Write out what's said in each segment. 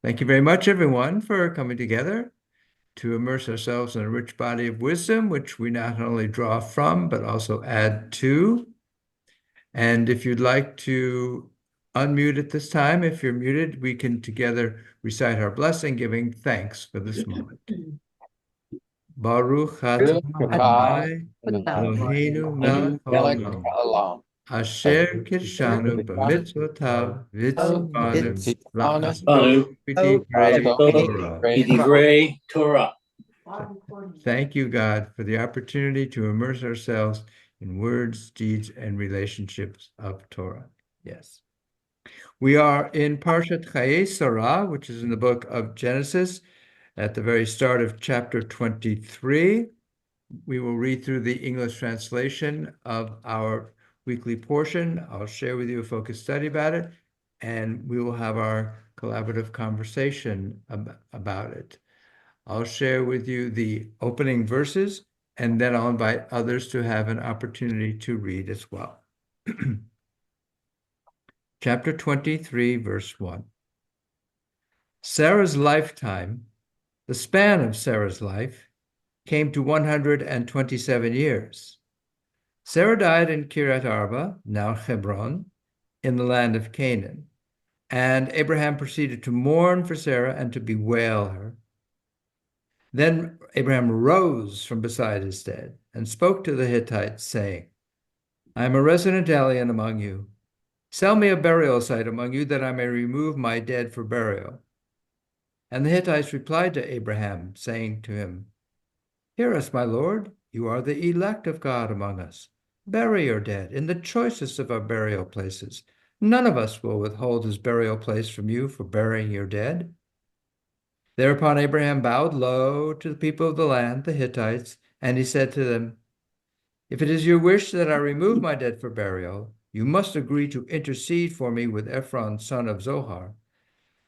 Thank you very much, everyone, for coming together to immerse ourselves in a rich body of wisdom, which we not only draw from, but also add to. And if you'd like to unmute at this time, if you're muted, we can together recite our blessing, giving thanks for this moment. Baruch atah Adonai Eloheinu melech haolam. Asher kirshanu b'mitzvotav v'tzivanu la'asot b'divrei Torah. Thank you, God, for the opportunity to immerse ourselves in words, deeds, and relationships of Torah. Yes. We are in Parshat Chayei Sara, which is in the book of Genesis, at the very start of chapter 23. We will read through the English translation of our weekly portion. I'll share with you a focused study about it, and we will have our collaborative conversation about it. I'll share with you the opening verses, and then I'll invite others to have an opportunity to read as well. Chapter 23, verse 1. Sarah's lifetime, the span of Sarah's life, came to 127 years. Sarah died in Kiryat Arba, now Hebron, in the land of Canaan, and Abraham proceeded to mourn for Sarah and to bewail her. Then Abraham rose from beside his dead and spoke to the Hittites, saying, I am a resident alien among you. Sell me a burial site among you that I may remove my dead for burial. And the Hittites replied to Abraham, saying to him, Hear us, my lord, you are the elect of God among us. Bury your dead in the choicest of our burial places. None of us will withhold his burial place from you for burying your dead. Thereupon Abraham bowed low to the people of the land, the Hittites, and he said to them, If it is your wish that I remove my dead for burial, you must agree to intercede for me with Ephron, son of Zohar.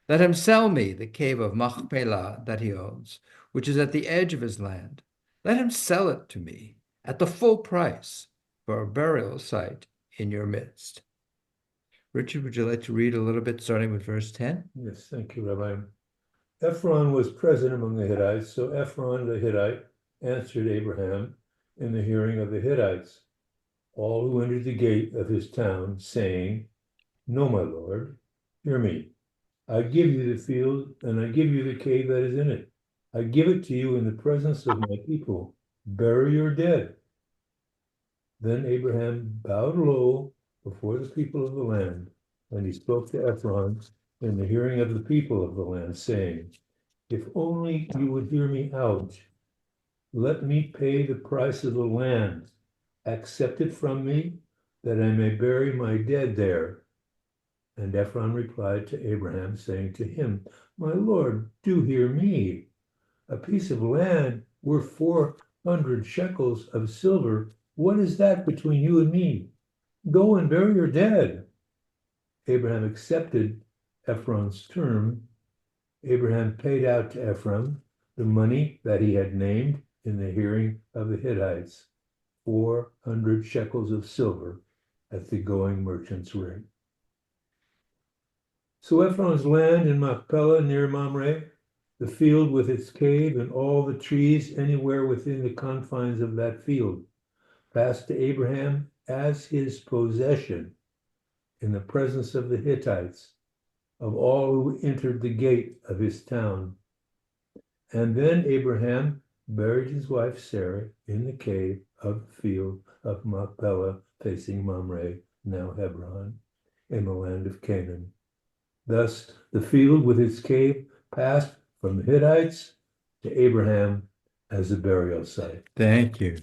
Let him sell me the cave of Machpelah that he owns, which is at the edge of his land. Let him sell it to me at the full price for a burial site in your midst. Richard, would you like to read a little bit starting with verse 10? Yes, thank you, Rabbi. Ephron was present among the Hittites, so Ephron the Hittite answered Abraham in the hearing of the Hittites, all who entered the gate of his town, saying, No, my lord, hear me. I give you the field, and I give you the cave that is in it. I give it to you in the presence of my people. Bury your dead. Then Abraham bowed low before the people of the land, and he spoke to Ephron in the hearing of the people of the land, saying, If only you would hear me out, let me pay the price of the land, accept it from me, that I may bury my dead there. And Ephron replied to Abraham, saying to him, My lord, do hear me. A piece of land worth 400 shekels of silver, what is that between you and me? Go and bury your dead. Abraham accepted Ephron's term. Abraham paid out to Ephron the money that he had named in the hearing of the Hittites, 400 shekels of silver at the going merchant's rate. So Ephron's land in Machpelah near Mamre, the field with its cave and all the trees anywhere within the confines of that field, passed to Abraham as his possession in the presence of the Hittites, of all who entered the gate of his town. And then Abraham buried his wife Sarah in the cave of the field of Machpelah, facing Mamre, now Hebron, in the land of Canaan. Thus, the field with its cave passed from the Hittites to Abraham as a burial site. Thank you.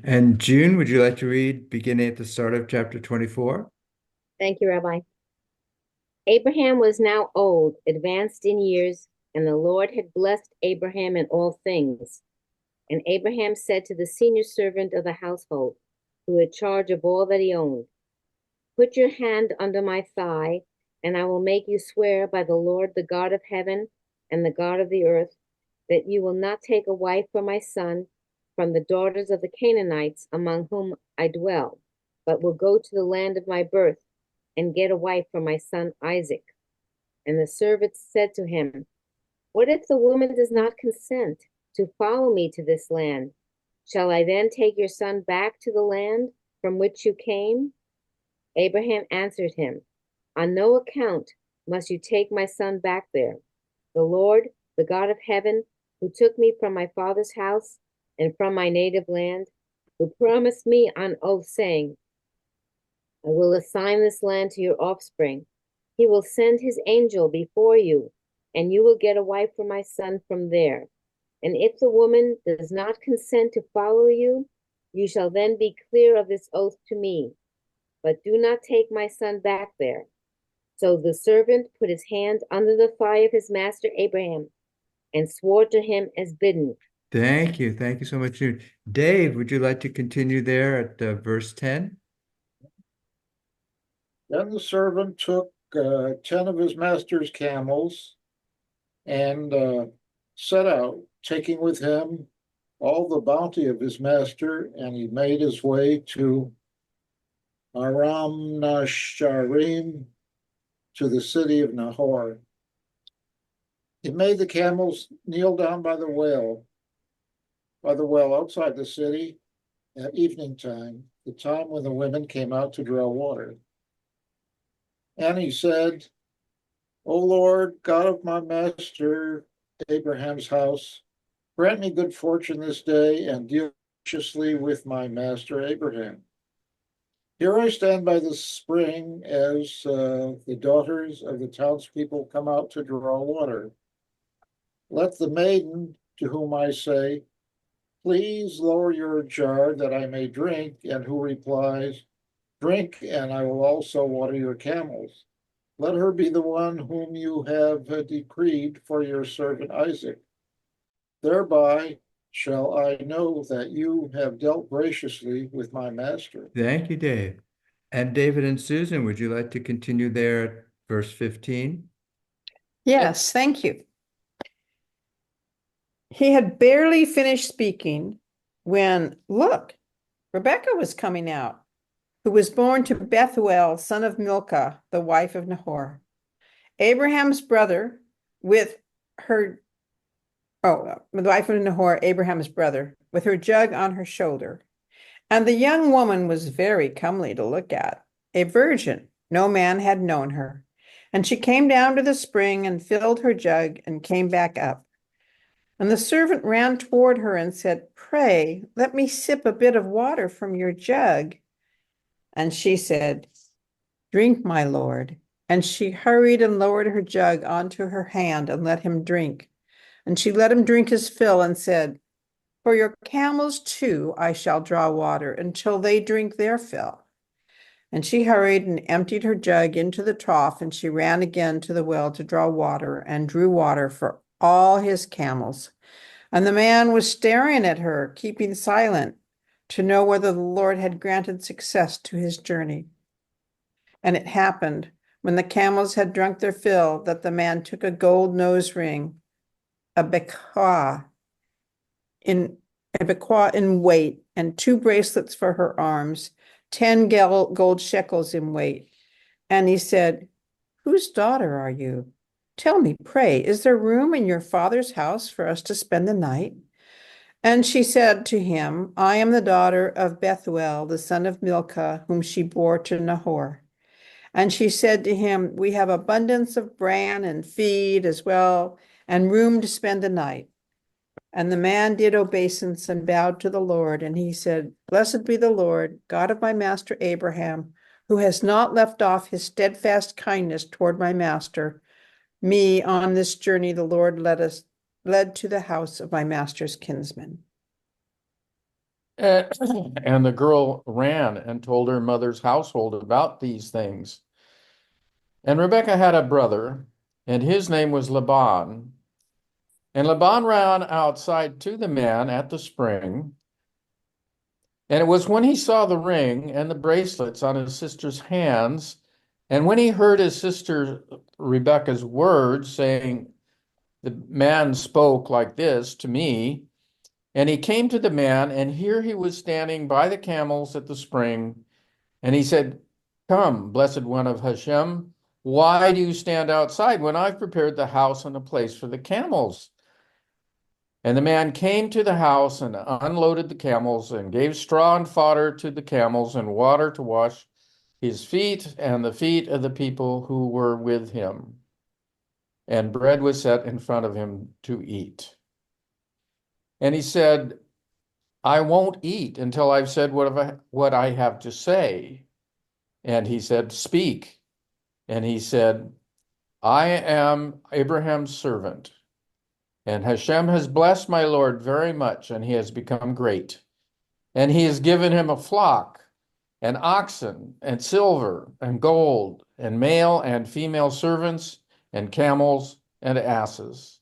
And June, would you like to read beginning at the start of chapter 24? Thank you, Rabbi. Abraham was now old, advanced in years, and the Lord had blessed Abraham in all things. And Abraham said to the senior servant of the household, who had charge of all that he owned, Put your hand under my thigh, and I will make you swear by the Lord, the God of heaven and the God of the earth, that you will not take a wife for my son from the daughters of the Canaanites among whom I dwell, but will go to the land of my birth and get a wife for my son Isaac. And the servant said to him, what if the woman does not consent to follow me to this land? Shall I then take your son back to the land from which you came? Abraham answered him, on no account must you take my son back there. The Lord, the God of heaven, who took me from my father's house and from my native land, who promised me on oath, saying, I will assign this land to your offspring. He will send his angel before you, and you will get a wife for my son from there. And if the woman does not consent to follow you, you shall then be clear of this oath to me. But do not take my son back there. So the servant put his hand under the thigh of his master Abraham and swore to him as bidden. Thank you. Thank you so much. Dave, would you like to continue there at verse 10? Then the servant took 10 of his master's camels and set out, taking with him all the bounty of his master, and he made his way to Aram Nasharim, to the city of Nahor. He made the camels kneel down by the well outside the city at evening time, the time when the women came out to draw water. And he said, O Lord, God of my master Abraham's house, grant me good fortune this day and deal graciously with my master Abraham. Here I stand by the spring as the daughters of the townspeople come out to draw water. Let the maiden to whom I say, please lower your jar that I may drink, and who replies, drink, and I will also water your camels. Let her be the one whom you have decreed for your servant Isaac. Thereby shall I know that you have dealt graciously with my master. Thank you, Dave. And David and Susan, would you like to continue there at verse 15? Yes, thank you. He had barely finished speaking when, look, Rebekah was coming out, who was born to Bethuel, son of Milcah, the wife of Nahor, Abraham's brother, with her, the wife of Nahor, Abraham's brother, with her jug on her shoulder. And the young woman was very comely to look at, a virgin. No man had known her. And she came down to the spring and filled her jug and came back up. And the servant ran toward her and said, pray, let me sip a bit of water from your jug. And she said, drink, my lord. And she hurried and lowered her jug onto her hand and let him drink. And she let him drink his fill and said, for your camels too I shall draw water until they drink their fill. And she hurried and emptied her jug into the trough, and she ran again to the well to draw water and drew water for all his camels. And the man was staring at her, keeping silent, to know whether the Lord had granted success to his journey. And it happened, when the camels had drunk their fill, that the man took a gold nose ring, a bekah in weight, and 2 bracelets for her arms, 10 gold shekels in weight. And he said, whose daughter are you? Tell me, pray, is there room in your father's house for us to spend the night? And she said to him, I am the daughter of Bethuel, the son of Milcah, whom she bore to Nahor. And she said to him, we have abundance of bran and feed as well, and room to spend the night. And the man did obeisance and bowed to the Lord. And he said, blessed be the Lord, God of my master Abraham, who has not left off his steadfast kindness toward my master. Me on this journey the Lord led to the house of my master's kinsman. And the girl ran and told her mother's household about these things. And Rebekah had a brother, and his name was Laban. And Laban ran outside to the man at the spring. And it was when he saw the ring and the bracelets on his sister's hands, and when he heard his sister Rebekah's words, saying, the man spoke like this to me, and he came to the man, and here he was standing by the camels at the spring, and he said, come, blessed one of Hashem, Why do you stand outside when I've prepared the house and a place for the camels? And the man came to the house and unloaded the camels and gave straw and fodder to the camels and water to wash his feet and the feet of the people who were with him. And bread was set in front of him to eat. And he said, I won't eat until I've said what I have to say. And he said, speak. And he said, I am Abraham's servant. And Hashem has blessed my Lord very much, and he has become great. And he has given him a flock, and oxen, and silver, and gold, and male and female servants, and camels, and asses.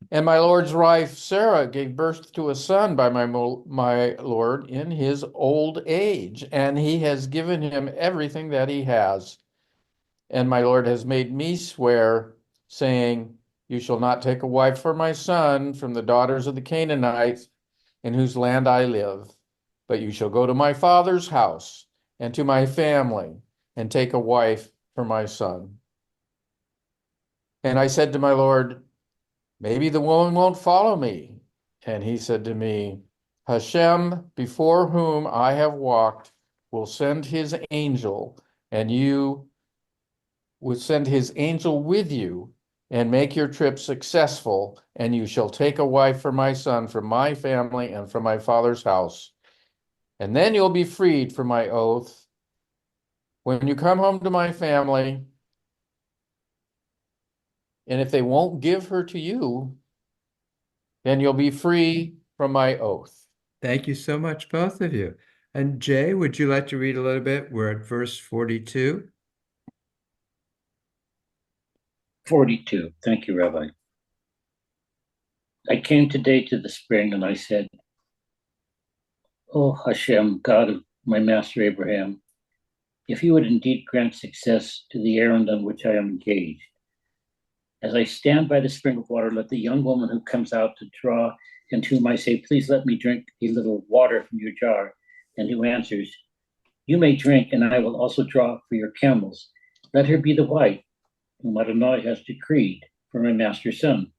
And my Lord's wife Sarah gave birth to a son by my Lord in his old age, and he has given him everything that he has. And my Lord has made me swear, saying, you shall not take a wife for my son from the daughters of the Canaanites in whose land I live, but you shall go to my father's house and to my family and take a wife for my son. And I said to my Lord, maybe the woman won't follow me. And he said to me, Hashem, before whom I have walked, will send his angel, and you will send his angel with you and make your trip successful, and you shall take a wife for my son from my family and from my father's house. And then you'll be freed from my oath. When you come home to my family, and if they won't give her to you, then you'll be free from my oath. Thank you so much, both of you. And Jay, would you like to read a little bit? We're at verse 42. 42. Thank you, Rabbi. I came today to the spring and I said, O Hashem, God of my master Abraham, if you would indeed grant success to the errand on which I am engaged. As I stand by the spring of water, let the young woman who comes out to draw and to whom I say, please let me drink a little water from your jar, and who answers, you may drink and I will also draw for your camels. Let her be the wife whom Adonai has decreed for my master's son.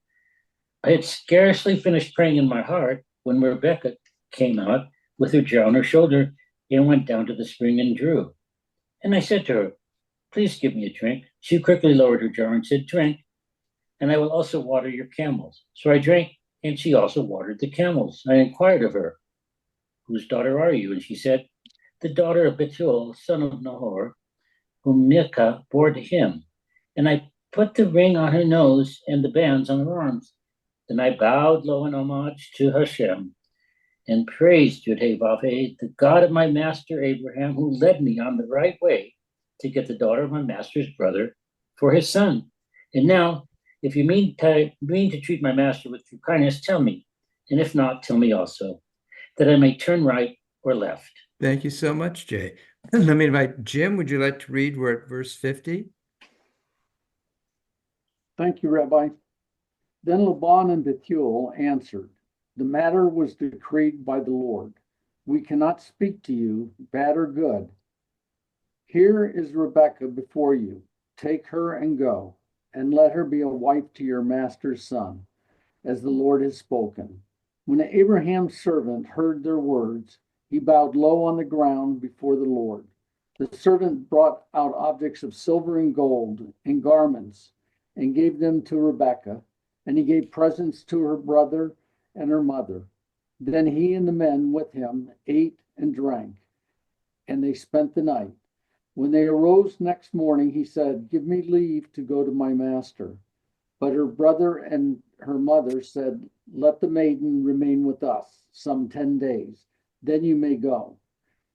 I had scarcely finished praying in my heart when Rebekah came out with her jar on her shoulder and went down to the spring and drew. And I said to her, please give me a drink. She quickly lowered her jar and said, drink, and I will also water your camels. So I drank, and she also watered the camels. I inquired of her, whose daughter are you? And she said, the daughter of Bethuel, son of Nahor, whom Milcah bore to him. And I put the ring on her nose and the bands on her arms. Then I bowed low in homage to Hashem and praised Yud-Heh-Vav-Heh, the God of my master Abraham, who led me on the right way to get the daughter of my master's brother for his son. And now, if you mean to treat my master with true kindness, tell me. And if not, tell me also, that I may turn right or left. Thank you so much, Jay. Let me invite Jim. Would you like to read? We're at verse 50. Thank you, Rabbi. Then Laban and Bethuel answered, the matter was decreed by the Lord. We cannot speak to you, bad or good. Here is Rebekah before you. Take her and go, and let her be a wife to your master's son, as the Lord has spoken. When Abraham's servant heard their words, he bowed low on the ground before the Lord. The servant brought out objects of silver and gold and garments and gave them to Rebekah, and he gave presents to her brother and her mother. Then he and the men with him ate and drank, and they spent the night. When they arose next morning, he said, give me leave to go to my master. But her brother and her mother said, let the maiden remain with us some 10 days. Then you may go.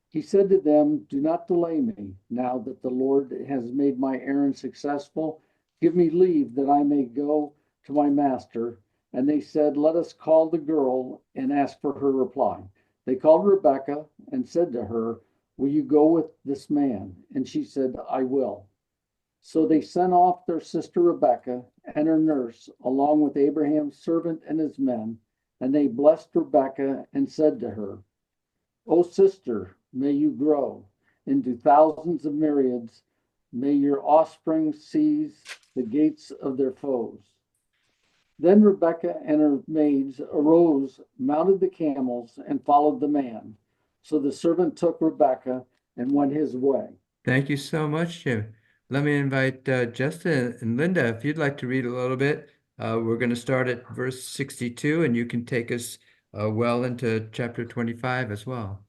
He said to them, do not delay me. Now that the Lord has made my errand successful, give me leave that I may go to my master. And they said, let us call the girl and ask for her reply. They called Rebekah and said to her, will you go with this man? And she said, I will. So they sent off their sister Rebekah and her nurse, along with Abraham's servant and his men. And they blessed Rebekah and said to her, O sister, may you grow into thousands of myriads May your offspring seize the gates of their foes. Then Rebekah and her maids arose, mounted the camels, and followed the man. So the servant took Rebekah and went his way. Thank you so much, Jim. Let me invite Justin and Linda, if you'd like to read a little bit. We're going to start at verse 62, and you can take us well into chapter 25 as well.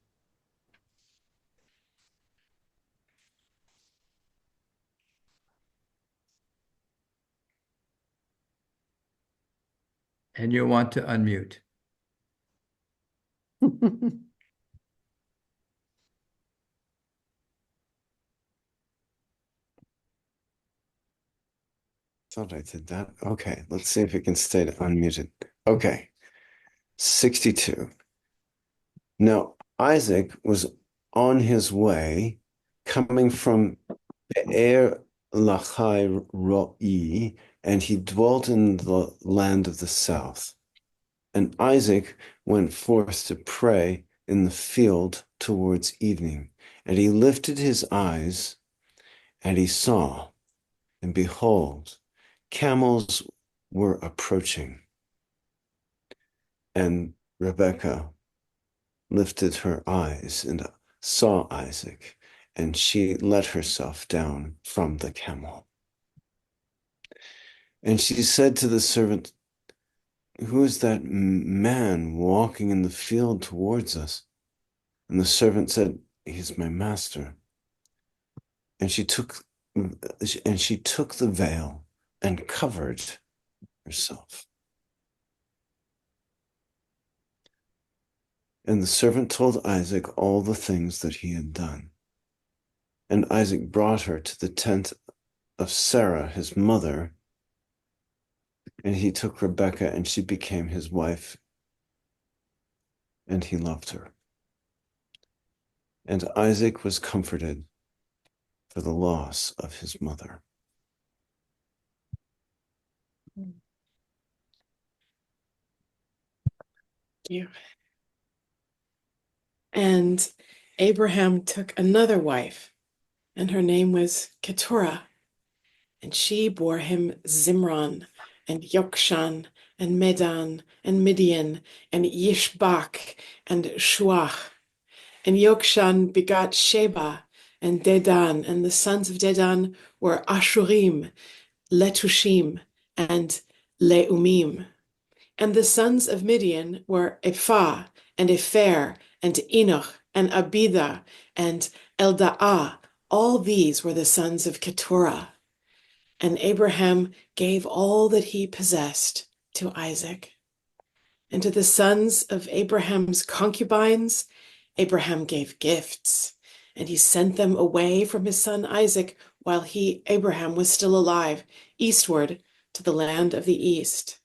And you'll want to unmute. Thought I did that. Okay, let's see if it can stay unmuted. Okay, 62. Now, Isaac was on his way coming from Be'er Lachai Ro'i, and he dwelt in the land of the south. And Isaac went forth to pray in the field towards evening. And he lifted his eyes, and he saw, and behold, camels were approaching. And Rebekah lifted her eyes and saw Isaac, and she let herself down from the camel. And she said to the servant, "Who is that man walking in the field towards us?" And the servant said, "He's my master." And she took the veil and covered herself. And the servant told Isaac all the things that he had done. And Isaac brought her to the tent of Sara, his mother, and he took Rebekah, and she became his wife, and he loved her. And Isaac was comforted for the loss of his mother. Thank you. And Abraham took another wife, and her name was Keturah. And she bore him Zimron, and Yokshan, and Medan, and Midian, and Yishbak, and Shuach. And Yokshan begot Sheba, and Dedan, and the sons of Dedan were Ashurim, Letushim, and Leumim. And the sons of Midian were Ephah, and Epher, and Enoch, and Abida, and Elda'ah. All these were the sons of Keturah. And Abraham gave all that he possessed to Isaac. And to the sons of Abraham's concubines, Abraham gave gifts, and he sent them away from his son Isaac while Abraham was still alive, eastward to the land of the east.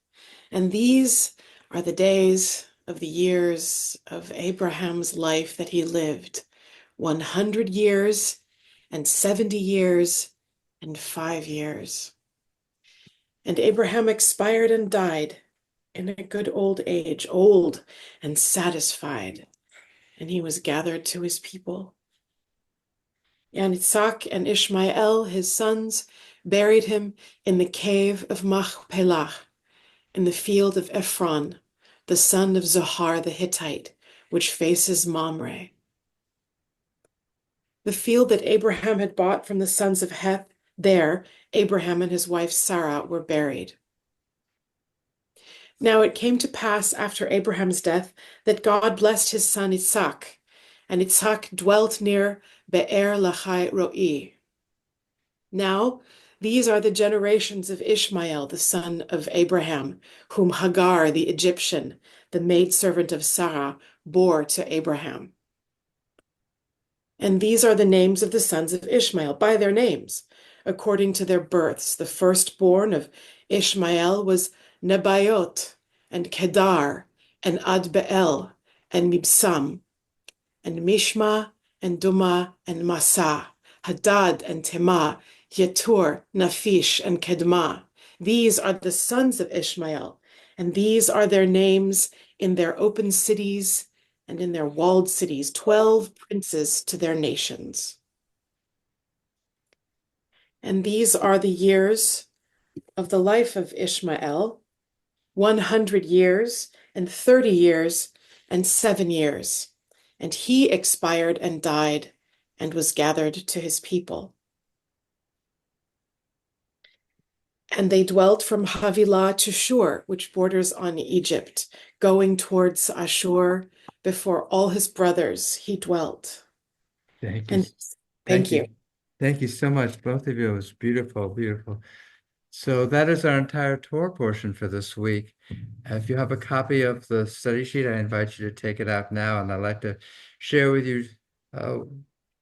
And these are the days of the years of Abraham's life that he lived, 100 years and 70 years and 5 years. And Abraham expired and died in a good old age, old and satisfied, and he was gathered to his people. And Isaac and Ishmael, his sons, buried him in the cave of Machpelah, in the field of Ephron, the son of Zohar the Hittite, which faces Mamre. The field that Abraham had bought from the sons of Heth, there Abraham and his wife Sara were buried. Now it came to pass after Abraham's death that God blessed his son Isaac, and Isaac dwelt near Be'er Lachai Ro'i. Now these are the generations of Ishmael, the son of Abraham, whom Hagar the Egyptian, the maidservant of Sara, bore to Abraham. And these are the names of the sons of Ishmael, by their names, according to their births. The firstborn of Ishmael was Nebayot, and Kedar, and Adbeel, and Mibsam, and Mishma, and Duma, and Masa, Hadad, and Tema, Yetur, Naphish, and Kedma. These are the sons of Ishmael, and these are their names in their open cities and in their walled cities, 12 princes to their nations. And these are the years of the life of Ishmael, 100 years and 30 years and 7 years. And he expired and died and was gathered to his people. And they dwelt from Havilah to Shur, which borders on Egypt, going towards Ashur. Before all his brothers he dwelt. Thank you. And thank you. Thank you so much, both of you. It was beautiful, beautiful. So that is our entire Torah portion for this week. If you have a copy of the study sheet, I invite you to take it out now, and I'd like to share with you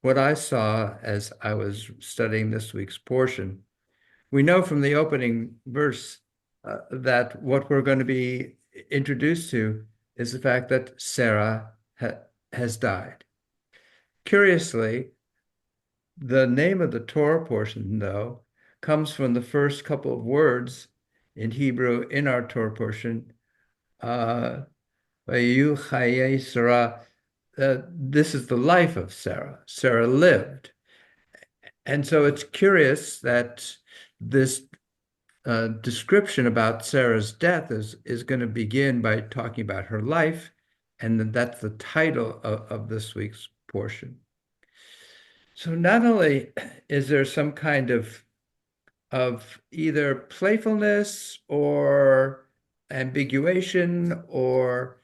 what I saw as I was studying this week's portion. We know from the opening verse that what we're going to be introduced to is the fact that Sarah has died. Curiously, the name of the Torah portion, though, comes from the first couple of words in Hebrew in our Torah portion. Chayei Sara. This is the life of Sarah. Sarah lived. And so it's curious that this description about Sarah's death is going to begin by talking about her life, and that's the title of this week's portion. So not only is there some kind of either playfulness or ambiguation or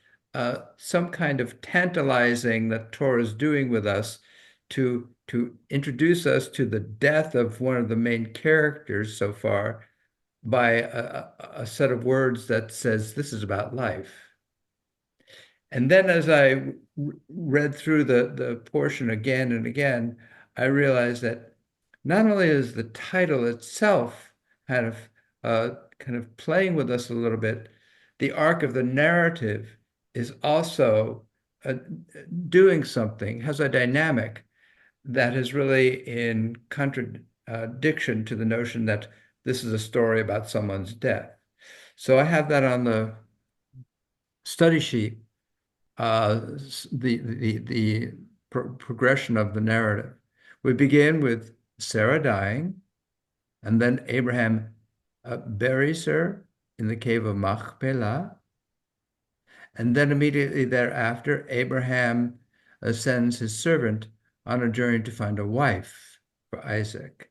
some kind of tantalizing that Torah is doing with us to introduce us to the death of one of the main characters so far by a set of words that says this is about life. And then as I read through the portion again and again, I realized that not only is the title itself kind of playing with us a little bit, the arc of the narrative is also doing something, has a dynamic that is really in contradiction to the notion that this is a story about someone's death. So I have that on the study sheet, the progression of the narrative. We begin with Sarah dying, and then Abraham buries her in the cave of Machpelah. And then immediately thereafter, Abraham sends his servant on a journey to find a wife for Isaac.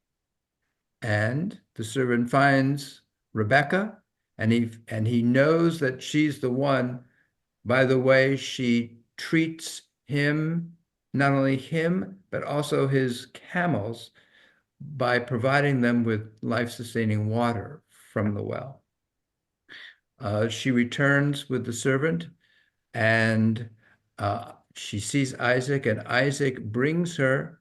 And the servant finds Rebecca, and he knows that she's the one by the way she treats him, not only him, but also his camels, by providing them with life-sustaining water from the well. She returns with the servant, and she sees Isaac, and Isaac brings her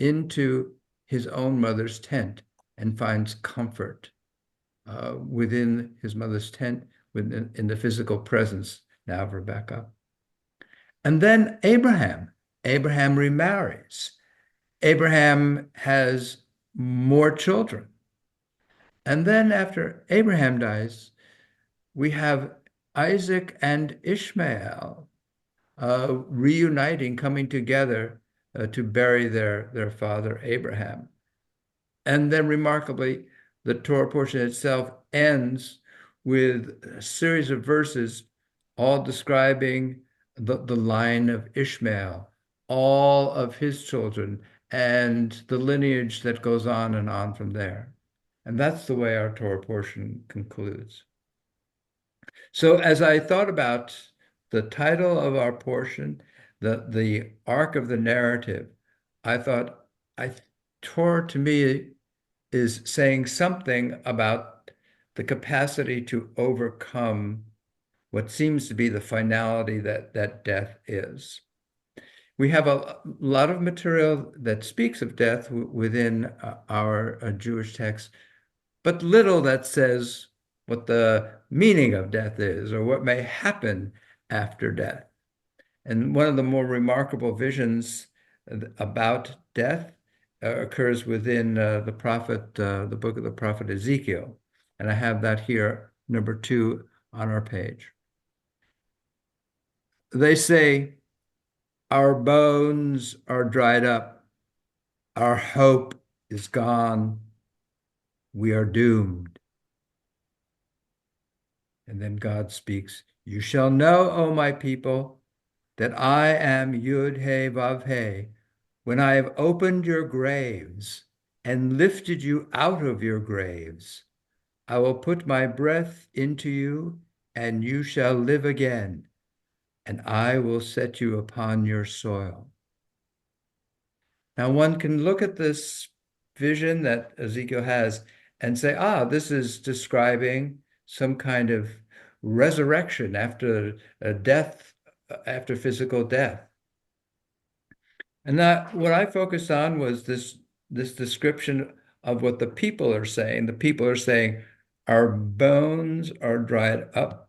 into his own mother's tent and finds comfort within his mother's tent, in the physical presence now of Rebecca. And then Abraham remarries. Abraham has more children. And then after Abraham dies, we have Isaac and Ishmael reuniting, coming together to bury their father Abraham. And then remarkably, the Torah portion itself ends with a series of verses all describing the line of Ishmael, all of his children, and the lineage that goes on and on from there. And that's the way our Torah portion concludes. So as I thought about the title of our portion, the arc of the narrative, I thought Torah to me is saying something about the capacity to overcome what seems to be the finality that death is. We have a lot of material that speaks of death within our Jewish text, but little that says what the meaning of death is or what may happen after death. And one of the more remarkable visions about death occurs within the book of the prophet Ezekiel. And I have that here, number 2 on our page. They say, our bones are dried up, our hope is gone, We are doomed. And then God speaks, you shall know, O my people, that I am Yud He Vav He, when I have opened your graves and lifted you out of your graves. I will put my breath into you, and you shall live again, and I will set you upon your soil. Now, one can look at this vision that Ezekiel has and say, this is describing some kind of resurrection after a death, after physical death. And that what I focused on was this description of what the people are saying. The people are saying, our bones are dried up,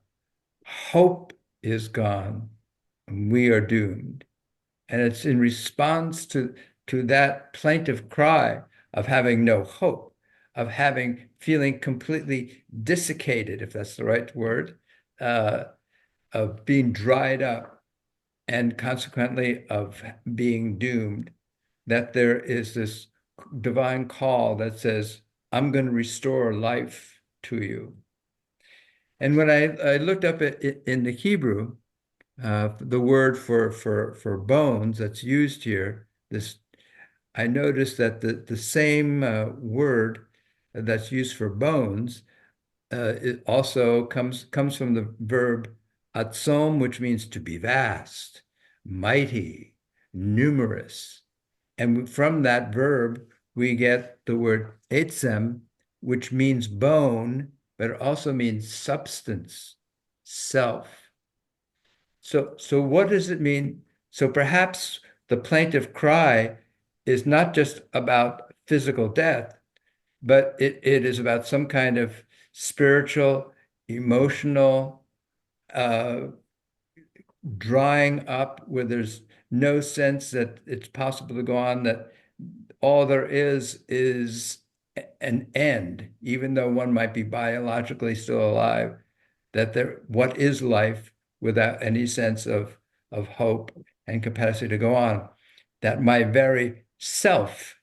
hope is gone, and we are doomed. And it's in response to that plaintive cry of having no hope, of feeling completely desiccated, if that's the right word, of being dried up, and consequently of being doomed, that there is this divine call that says, I'm going to restore life to you. And when I looked up it in the Hebrew, the word for bones that's used here, I noticed that the same word that's used for bones it also comes from the verb atsom, which means to be vast, mighty, numerous. And from that verb, we get the word etzem, which means bone, but it also means substance, self. So what does it mean? So perhaps the plaintive cry is not just about physical death, but it is about some kind of spiritual, emotional drying up where there's no sense that it's possible to go on, that all there is an end, even though one might be biologically still alive, that what is life without any sense of hope and capacity to go on, that my very self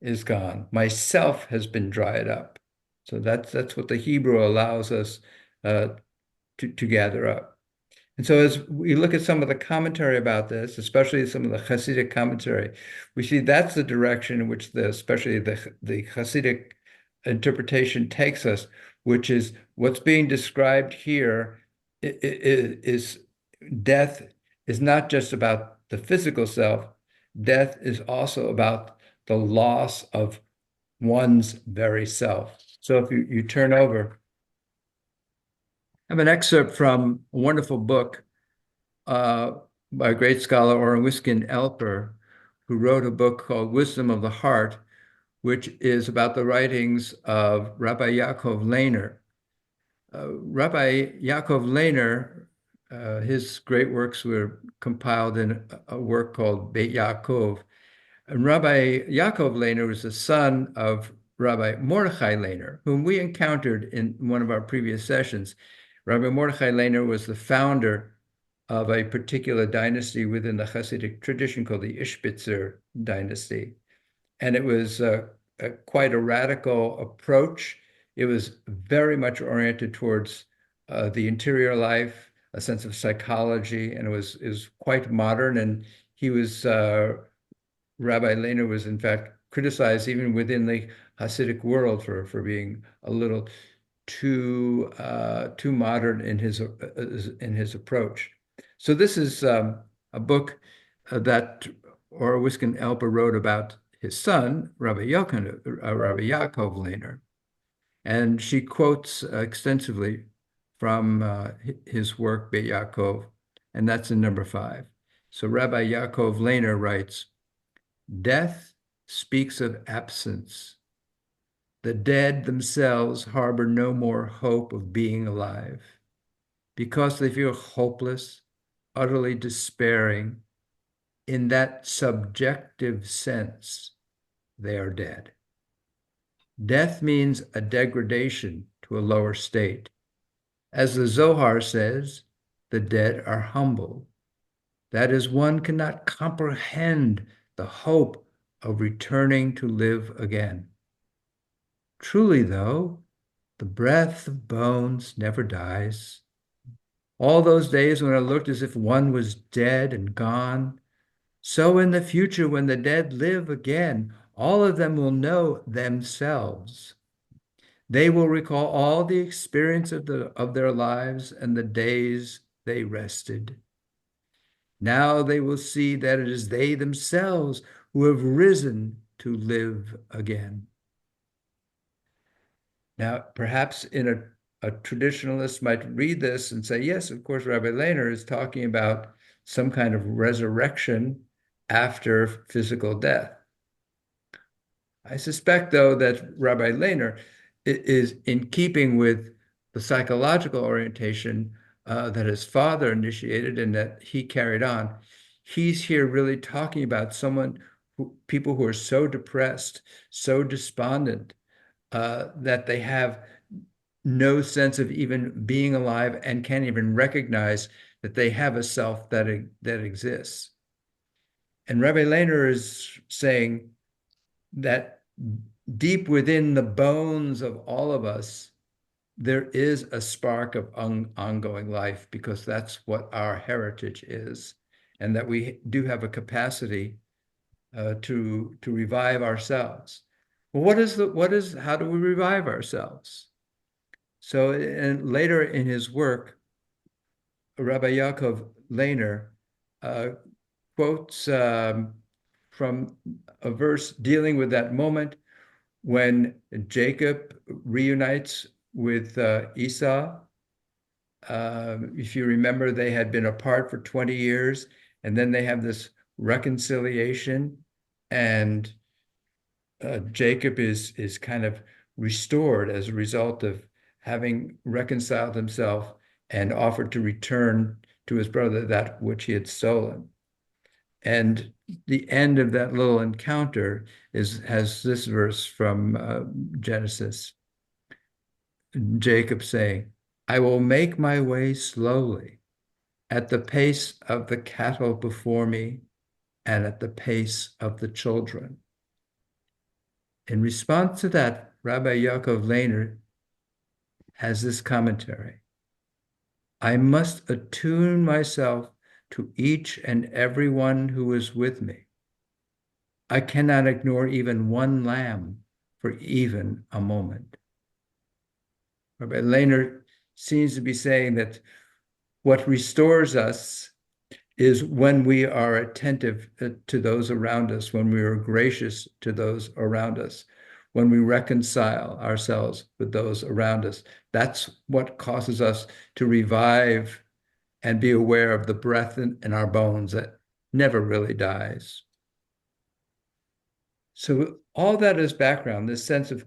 is gone. My self has been dried up. So that's what the Hebrew allows us to gather up. And so as we look at some of the commentary about this, especially some of the Hasidic commentary, we see that's the direction in which especially the Hasidic interpretation takes us, which is what's being described here is death is not just about the physical self. Death is also about the loss of one's very self. So if you turn over, I have an excerpt from a wonderful book by a great scholar, Oren Wiskin Elper, who wrote a book called Wisdom of the Heart, which is about the writings of Rabbi Yaakov Lehner. Rabbi Yaakov Lehner, his great works were compiled in a work called Beit Yaakov. And Rabbi Yaakov Lehner was the son of Rabbi Mordechai Lehner, whom we encountered in one of our previous sessions. Rabbi Mordechai Lehner was the founder of a particular dynasty within the Hasidic tradition called the Ishbitzer dynasty. And it was quite a radical approach. It was very much oriented towards the interior life, a sense of psychology, and it was quite modern. And he was Rabbi Lehner was in fact criticized even within the Hasidic world for being a little too modern in his approach. So this is a book that Ora Wiskin Elper wrote about his son, Rabbi Yaakov Lehner, and she quotes extensively from his work Beit Yaakov, and that's in number 5. So Rabbi Yaakov Lehner writes, death speaks of absence. The dead themselves harbor no more hope of being alive. Because they feel hopeless, utterly despairing, in that subjective sense, they are dead. Death means a degradation to a lower state. As the Zohar says, the dead are humble. That is, one cannot comprehend the hope of returning to live again. Truly, though, the breath of bones never dies. All those days when it looked as if one was dead and gone, so in the future when the dead live again, all of them will know themselves. They will recall all the experience of their lives and the days they rested. Now they will see that it is they themselves who have risen to live again. Now, perhaps a traditionalist might read this and say, yes, of course, Rabbi Lehner is talking about some kind of resurrection after physical death. I suspect, though, that Rabbi Lehner is in keeping with the psychological orientation that his father initiated and that he carried on. He's here really talking about people who are so depressed, so despondent, that they have no sense of even being alive and can't even recognize that they have a self that exists. And Rabbi Lehner is saying that deep within the bones of all of us, there is a spark of ongoing life because that's what our heritage is, and that we do have a capacity to revive ourselves. Well, how do we revive ourselves? So, and later in his work, Rabbi Yaakov Lehner uh, quotes from a verse dealing with that moment when Jacob reunites with Esau. If you remember, they had been apart for 20 years, and then they have this reconciliation, and Jacob is kind of restored as a result of having reconciled himself and offered to return to his brother that which he had stolen. And the end of that little encounter has this verse from Genesis. Jacob saying, I will make my way slowly at the pace of the cattle before me and at the pace of the children. In response to that, Rabbi Yaakov Lehner has this commentary. I must attune myself to each and every one who is with me. I cannot ignore even one lamb for even a moment. Rabbi Lehner seems to be saying that what restores us is when we are attentive to those around us, when we are gracious to those around us, when we reconcile ourselves with those around us. That's what causes us to revive and be aware of the breath in our bones that never really dies. So all that is background, this sense of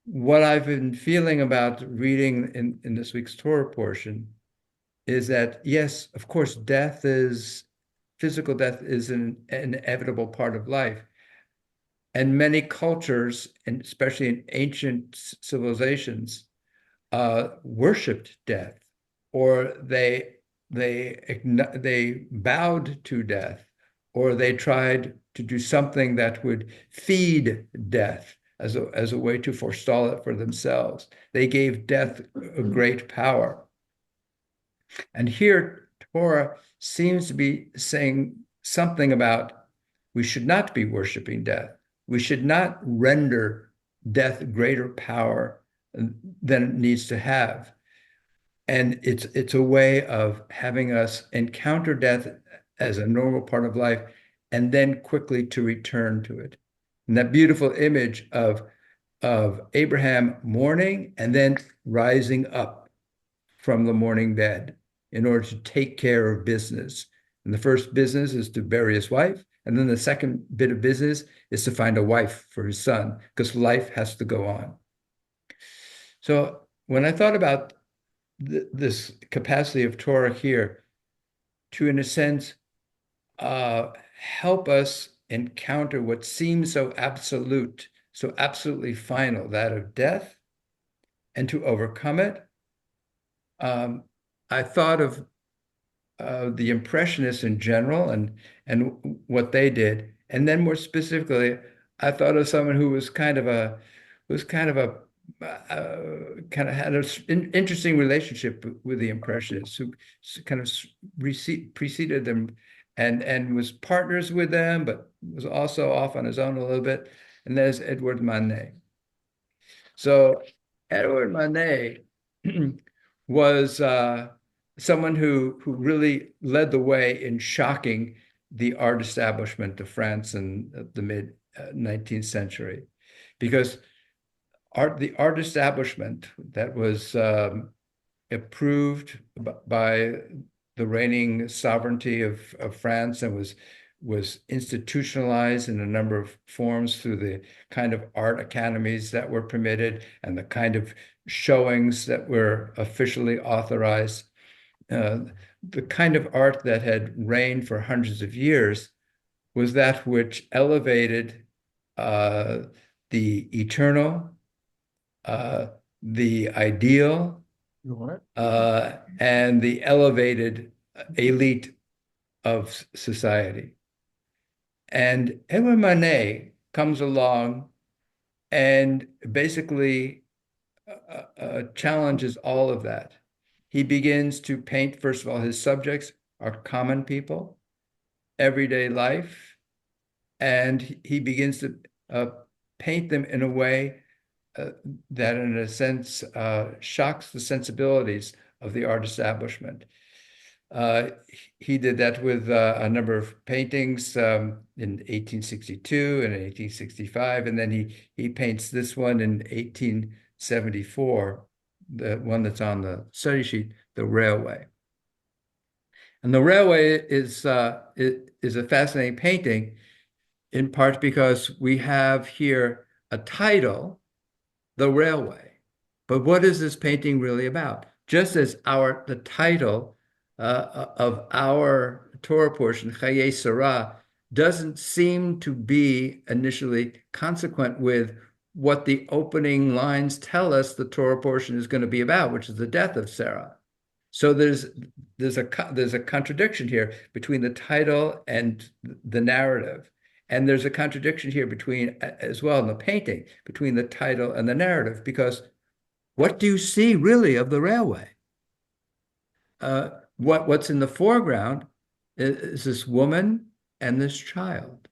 what I've been feeling about reading in this week's Torah portion is that, yes, of course, physical death is an inevitable part of life. And many cultures, and especially in ancient civilizations, worshipped death, or they bowed to death, or they tried to do something that would feed death as a way to forestall it for themselves. They gave death a great power. And here, Torah seems to be saying something about we should not be worshiping death. We should not render death greater power than it needs to have. And it's a way of having us encounter death as a normal part of life and then quickly to return to it. And that beautiful image of Abraham mourning and then rising up from the morning bed in order to take care of business. And the first business is to bury his wife. And then the second bit of business is to find a wife for his son, because life has to go on. So when I thought about this capacity of Torah here to, in a sense, help us encounter what seems so absolute, so absolutely final, that of death, and to overcome it, I thought of the Impressionists in general and what they did, and then more specifically, I thought of someone who was kind of was kind of a kind of had an interesting relationship with the Impressionists, who kind of preceded them and was partners with them, but was also off on his own a little bit. And there's Edward Manet. So Edward Manet was someone who really led the way in shocking the art establishment of France in the mid 19th century, because the art establishment that was approved by the reigning sovereignty of France and was institutionalized in a number of forms through the kind of art academies that were permitted and the kind of showings that were officially authorized. The kind of art that had reigned for hundreds of years was that which elevated the eternal, the ideal, and the elevated elite of society. And Edward Manet comes along and basically challenges all of that. He begins to paint, first of all, his subjects are common people, everyday life, and he begins to paint them in a way that, in a sense, shocks the sensibilities of the art establishment. He did that with a number of paintings in 1862 and 1865, and then he paints this one in 1874, the one that's on the study sheet, The Railway. And The Railway is a fascinating painting, in part because we have here a title, The Railway. But what is this painting really about? Just as the title of our Torah portion, Chayei Sara, doesn't seem to be initially consequent with what the opening lines tell us the Torah portion is going to be about, which is the death of Sarah. So there's a contradiction here between the title and the narrative. And there's a contradiction here between, as well in the painting, between the title and the narrative, because what do you see really of the railway? What's in the foreground is this woman and this child.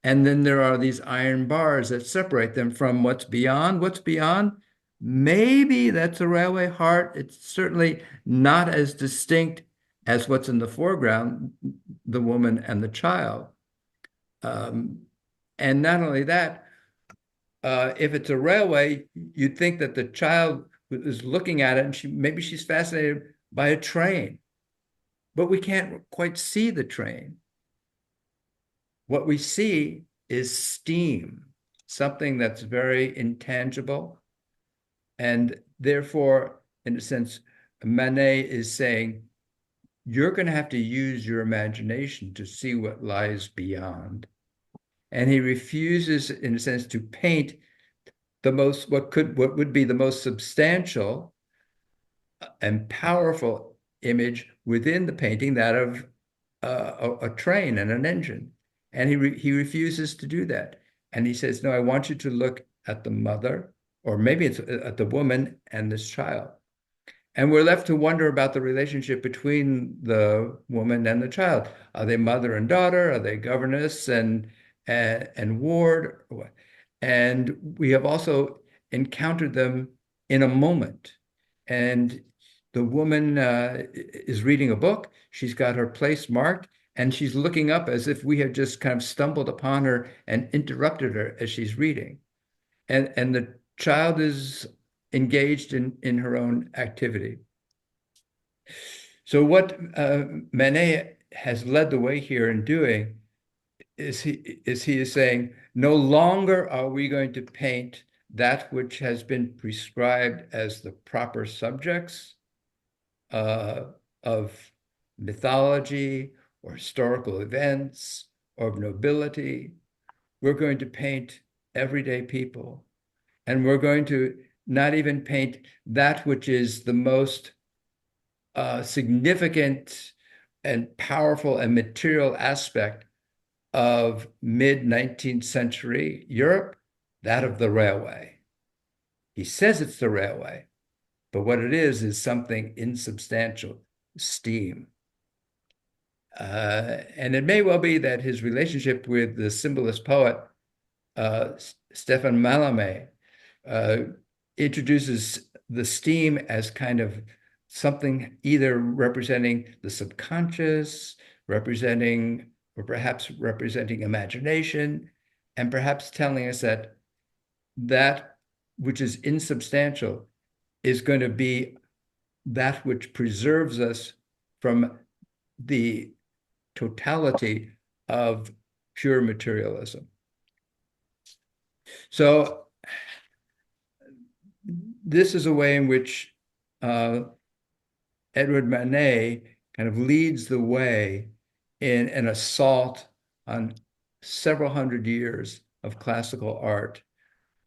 And then there are these iron bars that separate them from what's beyond. What's beyond? Maybe that's a railway heart. It's certainly not as distinct as what's in the foreground, the woman and the child. And not only that, if it's a railway, you'd think that the child is looking at it and maybe she's fascinated by a train, but we can't quite see the train. What we see is steam, something that's very intangible. And therefore, in a sense, Manet is saying, you're going to have to use your imagination to see what lies beyond. And he refuses, in a sense, to paint what would be the most substantial and powerful image within the painting, that of a train and an engine. And he refuses to do that. And he says, no, I want you to look at the mother, or maybe it's at the woman and this child. And we're left to wonder about the relationship between the woman and the child. Are they mother and daughter? Are they governess and ward? And we have also encountered them in a moment. And the woman is reading a book. She's got her place marked, and she's looking up as if we have just kind of stumbled upon her and interrupted her as she's reading. And the child is engaged in her own activity. So what Manet has led the way here in doing is he is saying, no longer are we going to paint that which has been prescribed as the proper subjects of mythology or historical events or of nobility. We're going to paint everyday people. And we're going to not even paint that which is the most significant and powerful and material aspect of mid-19th century Europe, that of the railway. He says it's the railway, but what it is something insubstantial, steam. And it may well be that his relationship with the symbolist poet Stefan Mallarmé introduces the steam as kind of something either representing the subconscious, representing, or perhaps representing imagination, and perhaps telling us that that which is insubstantial is going to be that which preserves us from the totality of pure materialism. So this is a way in which Edward Manet kind of leads the way in an assault on several hundred years of classical art,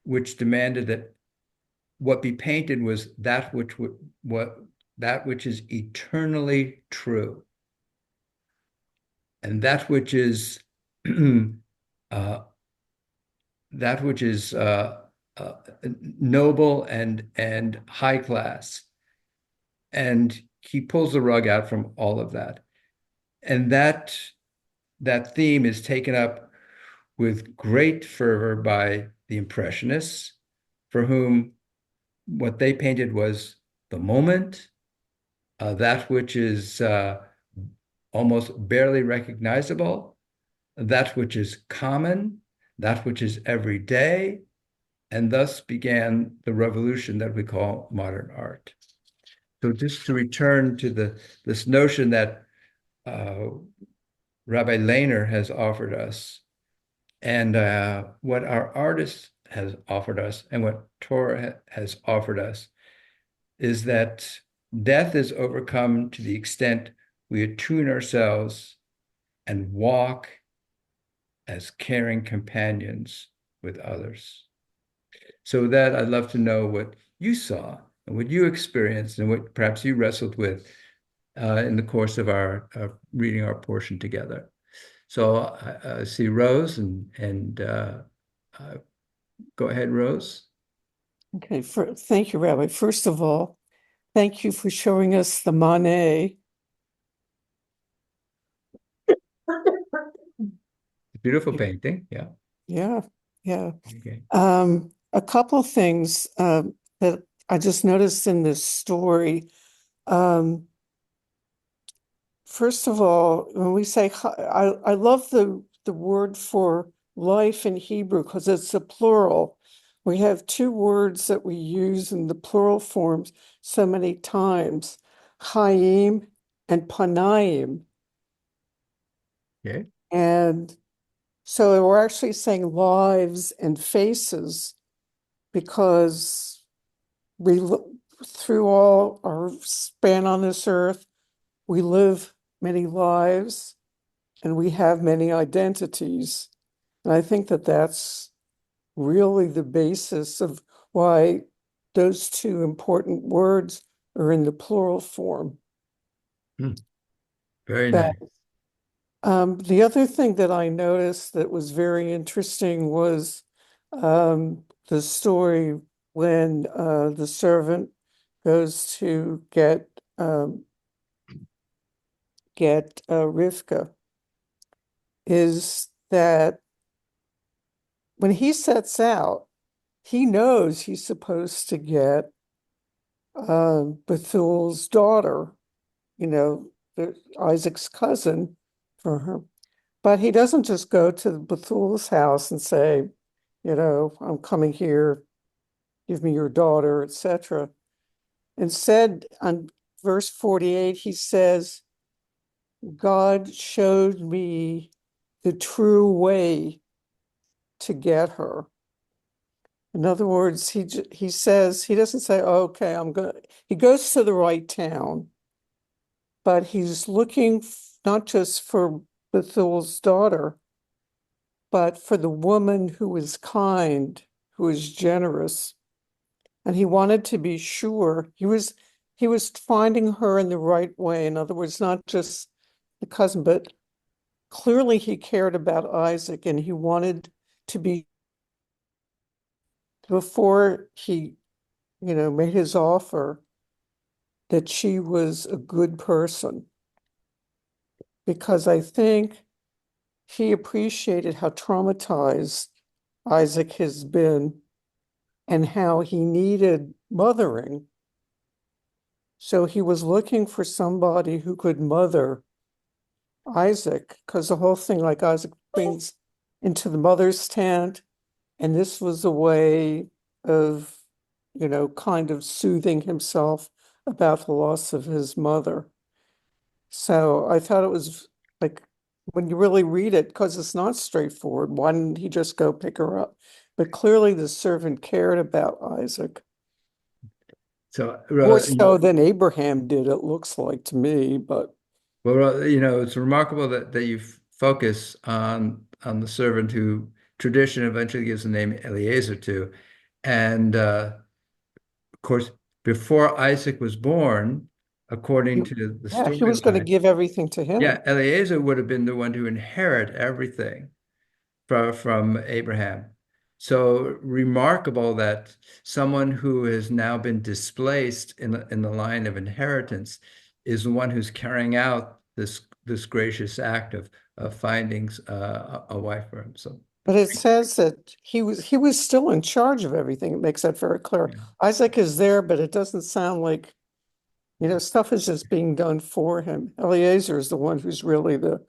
which demanded that what be painted was that which is eternally true, and that which is that which is noble and high class. And he pulls the rug out from all of that. And that theme is taken up with great fervor by the Impressionists, for whom what they painted was the moment, that which is almost barely recognizable, that which is common, that which is everyday, and thus began the revolution that we call modern art. So just to return to this notion that Rabbi Lehner has offered us, and what our artist has offered us, and what Torah has offered us, is that death is overcome to the extent we attune ourselves and walk as caring companions with others. So with that, I'd love to know what you saw and what you experienced and what perhaps you wrestled with in the course of our reading our portion together. So I see Rose, and go ahead, Rose. Okay, thank you, Rabbi. First of all, thank you for showing us the Manet. Beautiful painting, yeah. Yeah, yeah. Okay. A couple things that I just noticed in this story. First of all, when we say, I love the word for life in Hebrew because it's a plural. We have two words that we use in the plural forms so many times, Chaim and Panayim. Okay. And so we're actually saying lives and faces because through all our span on this earth, we live many lives and we have many identities. And I think that that's really the basis of why those two important words are in the plural form. Very That, nice. the other thing that I noticed that was very interesting was the story when the servant goes to get Rivka, is that when he sets out, he knows he's supposed to get Bethuel's daughter, Isaac's cousin, for her. But he doesn't just go to Bethuel's house and say, I'm coming here, give me your daughter, etc. Instead, on verse 48, he says, God showed me the true way to get her. In other words, he says, he doesn't say, oh, okay, he goes to the right town, but he's looking not just for Bethuel's daughter, but for the woman who is kind, who is generous. And he wanted to be sure he was finding her in the right way. In other words, not just the cousin, but clearly he cared about Isaac and he wanted to be, before he made his offer, that she was a good person, because I think he appreciated how traumatized Isaac has been and how he needed mothering. So he was looking for somebody who could mother Isaac, because the whole thing, like Isaac brings into the mother's tent, and this was a way of, kind of soothing himself about the loss of his mother. So I thought it was like, when you really read it, because it's not straightforward, why didn't he just go pick her up? But clearly the servant cared about Isaac, So, more so than Abraham did, it looks like to me, but. well, it's remarkable that you focus on the servant who tradition eventually gives the name Eliezer to. And of course, before Isaac was born, according to the Yeah, he was going to storyline, give everything to him. yeah, Eliezer would have been the one to inherit everything from Abraham. So remarkable that someone who has now been displaced in the line of inheritance is the one who's carrying out this gracious act of finding a wife for him. So, But it says that he was still in charge of everything. It makes that very clear. yeah. Isaac is there, but it doesn't sound like, stuff is just being done for him. Eliezer is the one who's really the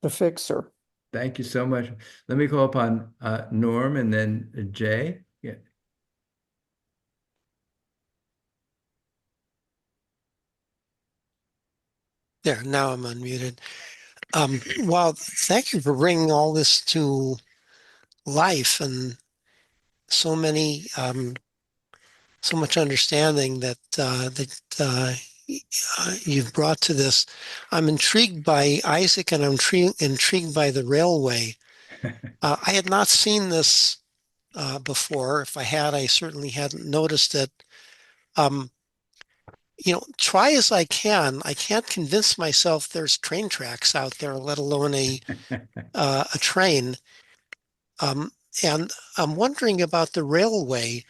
fixer. Thank you so much. Let me call upon Norm and then Jay. Yeah. There, now I'm unmuted. Well, thank you for bringing all this to life and so many, so much understanding that you've brought to this. I'm intrigued by Isaac, and I'm intrigued by the railway. I had not seen this before. If I had, I certainly hadn't noticed it. Um, try as I can't convince myself there's train tracks out there, let alone a train. Um, and I'm wondering about the railway,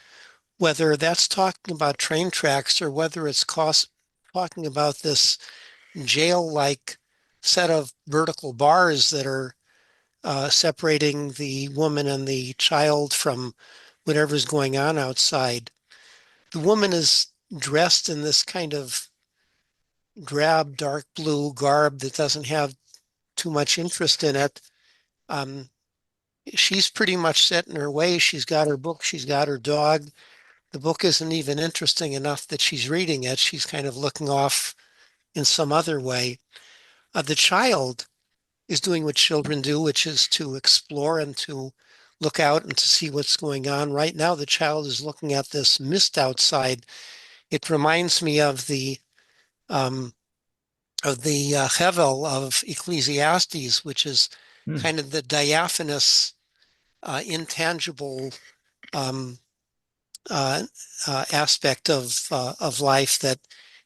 whether that's talking about train tracks or whether it's talking about this jail-like set of vertical bars that are separating the woman and the child from whatever's going on outside. The woman is dressed in this kind of drab, dark blue garb that doesn't have too much interest in it. Um, she's pretty much set in her way. She's got her book, she's got her dog. The book isn't even interesting enough that she's reading it. She's kind of looking off in some other way. The child is doing what children do, which is to explore and to look out and to see what's going on. Right now, the child is looking at this mist outside. It reminds me um, of the Hevel of Ecclesiastes, which is Hmm. kind of the diaphanous, intangible um, uh, aspect of life that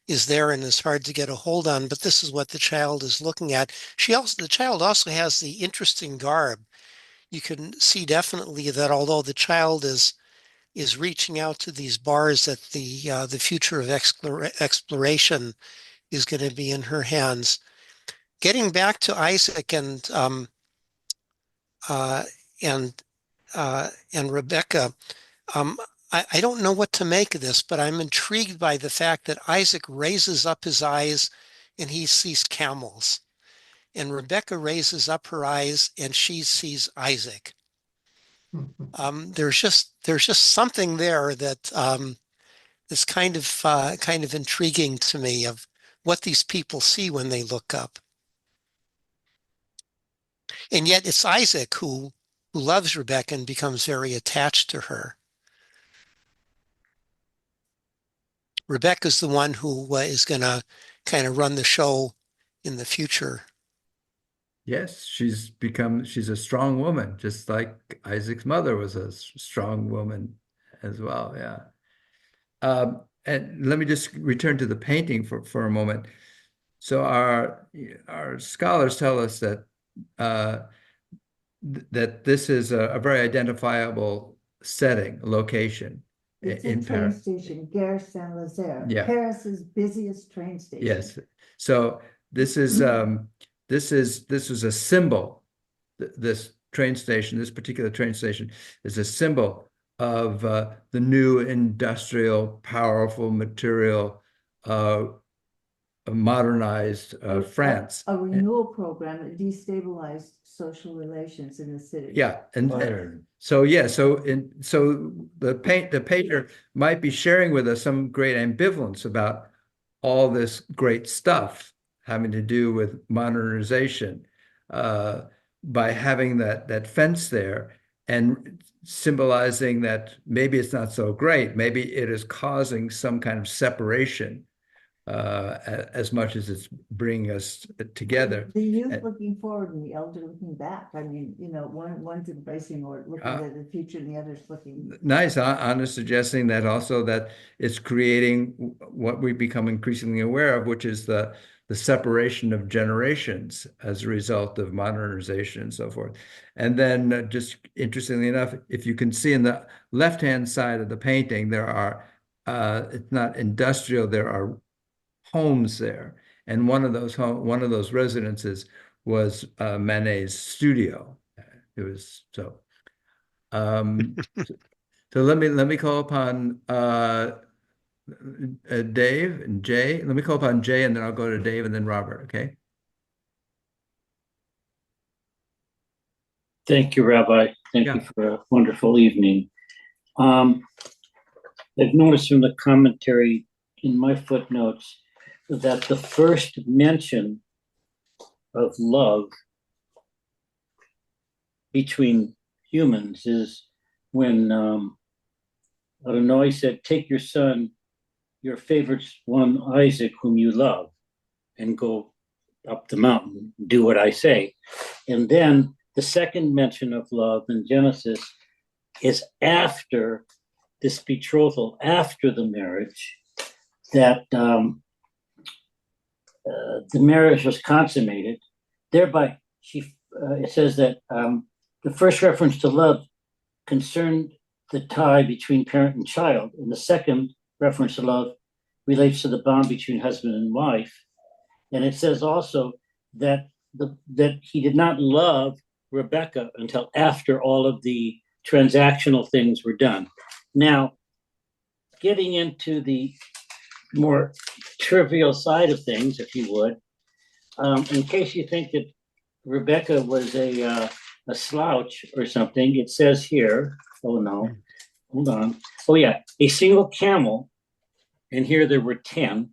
is there and is hard to get a hold on. But this is what the child is looking at. The child also has the interesting garb. You can see definitely that although the child is reaching out to these bars, that the future of exploration is going to be in her hands. Getting back to Isaac uh, and and Rebecca, um, I don't know what to make of this, but I'm intrigued by the fact that Isaac raises up his eyes and he sees camels, and Rebecca raises up her eyes and she sees Isaac. There's just something there that is kind of intriguing to me of what these people see when they look up. And yet it's Isaac who loves Rebecca and becomes very attached to her. Rebecca's the one who is going to kind of run the show in the future. Yes, she's a strong woman, just like Isaac's mother was a strong woman as well. Yeah. And let me just return to the painting for a moment. So our scholars tell us uh, that this is a very identifiable setting, location. It's a in train Paris. station, Gare Saint-Lazare, Yeah. Paris's busiest train station. Yes. So this is this was a symbol. This train station, this particular train station, is a symbol of the new industrial, powerful, material, modernized France. A renewal program that destabilized social relations in the city. Yeah, and Iron. so yeah, so the painter might be sharing with us some great ambivalence about all this great stuff having to do with modernization, by having that fence there and symbolizing that maybe it's not so great, maybe it is causing some kind of separation, as much as it's bringing us together. The youth looking forward and the elder looking back. I mean, one's embracing or looking at the future and the other's looking. Nice. Anna's suggesting that also that it's creating what we become increasingly aware of, which is the separation of generations as a result of modernization and so forth. And then just interestingly enough, if you can see in the left-hand side of the painting, there are, it's not industrial, there are homes there. And one of those residences was Manet's studio. It was so. So let me call upon Dave and Jay. Let me call upon Jay, and then I'll go to Dave and then Robert. Okay. Thank you, Rabbi. Thank you for a wonderful evening. I've noticed from the commentary in my footnotes that the first mention of love between humans is when Adonai said, "Take your son, your favorite one, Isaac, whom you love, and go up the mountain, do what I say." And then the second mention of love in Genesis is after this betrothal, after the marriage, that the marriage was consummated. Thereby, it says that the first reference to love concerned the tie between parent and child, and the second reference to love relates to the bond between husband and wife. And it says also that that he did not love Rebecca until after all of the transactional things were done. Now, getting into the more trivial side of things, if you would, in case you think that Rebecca was a slouch or something, it says here, oh no, hold on. Oh yeah, a single camel, and here there were 10,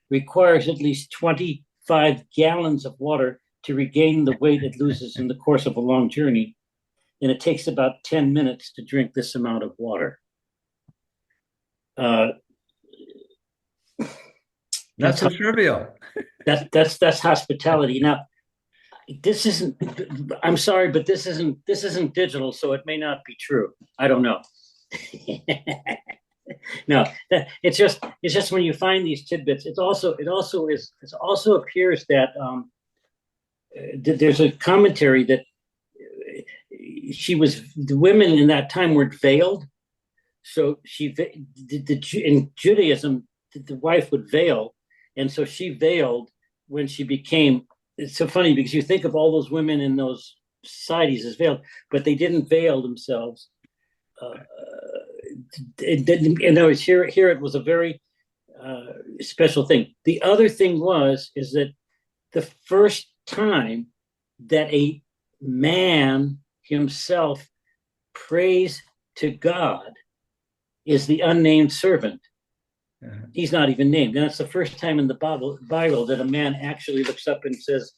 requires at least 25 gallons of water to regain the weight it loses in the course of a long journey. And it takes about 10 minutes to drink this amount of water. Not so trivial. That's hospitality. Now, this isn't, I'm sorry, but this isn't digital, so it may not be true. I don't know. No, it's just when you find these tidbits, it also appears that there's a commentary that the women in that time weren't veiled, so in Judaism the wife would veil, and so she veiled when she became. It's so funny because you think of all those women in those societies as veiled, but they didn't veil themselves. It didn't, in other words, here it was a very special thing. The other thing is that the first time that a man himself prays to God is the unnamed servant. He's not even named. And that's the first time in the Bible that a man actually looks up and says,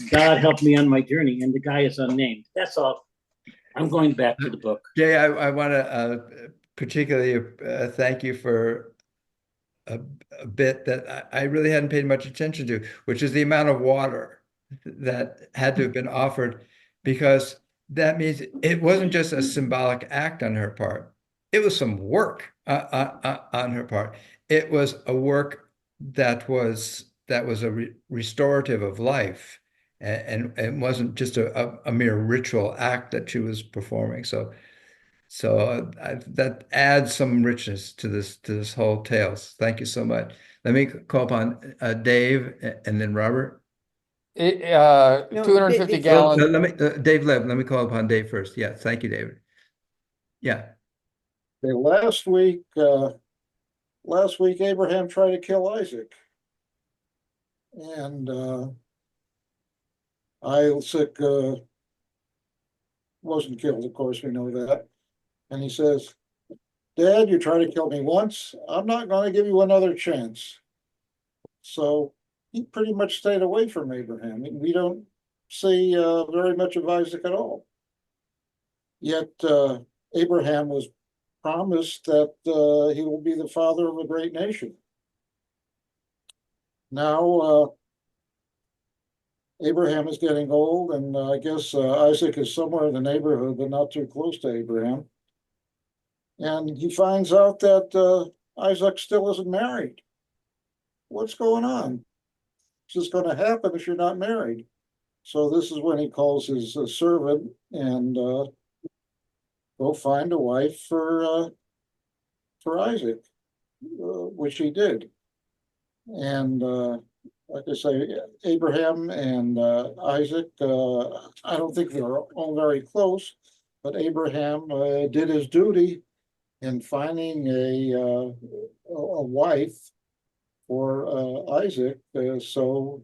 "God, help me on my journey." And the guy is unnamed. That's all. I'm going back to the book. Jay, I want to particularly thank you for a bit that I really hadn't paid much attention to, which is the amount of water that had to have been offered, because that means it wasn't just a symbolic act on her part. It was some work on her part. It was a work that was a restorative of life, and wasn't just a mere ritual act that she was performing. So So that adds some richness to this whole tale. Thank you so much. Let me call upon Dave and then Robert. No, 250 Dave- gallon. Let me Dave Leb. Let me call upon Dave first. Yeah, thank you, David. Yeah. Okay, last week Abraham tried to kill Isaac. And Isaac wasn't killed, of course, we know that. And he says, Dad, you tried to kill me once. I'm not going to give you another chance. So he pretty much stayed away from Abraham. We don't see very much of Isaac at all. Yet Abraham was promised that he will be the father of a great nation. Now Abraham is getting old, and I guess Isaac is somewhere in the neighborhood, but not too close to Abraham. And he finds out that Isaac still isn't married. What's going on? This is going to happen if you're not married. So this is when he calls his servant and go find a wife for Isaac, which he did. And like I say, Abraham and Isaac, I don't think they're all very close, but Abraham did his duty in finding a wife for Isaac, so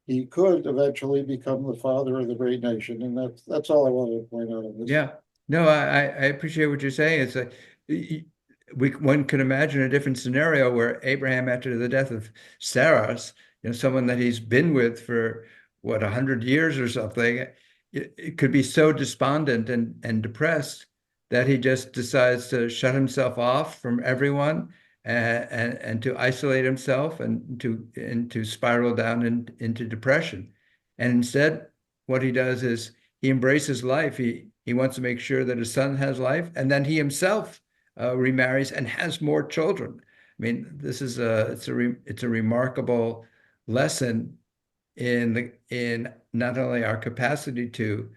he could eventually become the father of the great nation. And that's all I wanted to point out on this. Yeah. No, I appreciate what you're saying. It's one could imagine a different scenario where Abraham, after the death of Sarah, someone that he's been with for what, 100 years or something, it could be so despondent and depressed that he just decides to shut himself off from everyone and to isolate himself and to spiral down into depression. And instead, what he does is he embraces life. He wants to make sure that his son has life, and then he himself remarries and has more children. I mean, this is it's a remarkable lesson in not only our capacity to,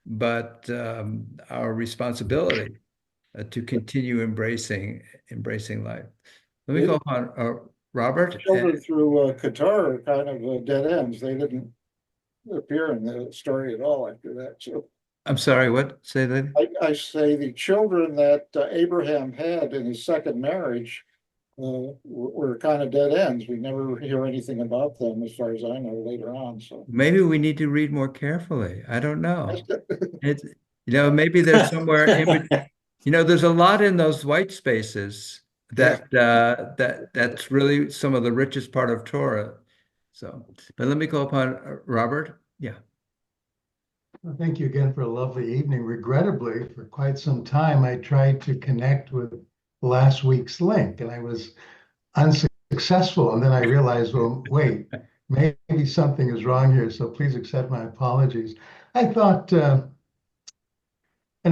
but our responsibility to continue embracing life. Let me go upon Robert. Children through Qatar are kind of dead ends. They didn't appear in the story at all after that. So I'm sorry, what? Say that? I say the children that Abraham had in his second marriage were kind of dead ends. We never hear anything about them, as far as I know, later on. So Maybe we need to read more carefully. I don't know. It's, maybe there's somewhere in between. There's a lot in those white spaces that's really some of the richest part of Torah. So, but let me go upon Robert. Yeah. Well, thank you again for a lovely evening. Regrettably, for quite some time, I tried to connect with last week's link and I was unsuccessful. And then I realized, well, wait, maybe something is wrong here. So please accept my apologies. I thought, and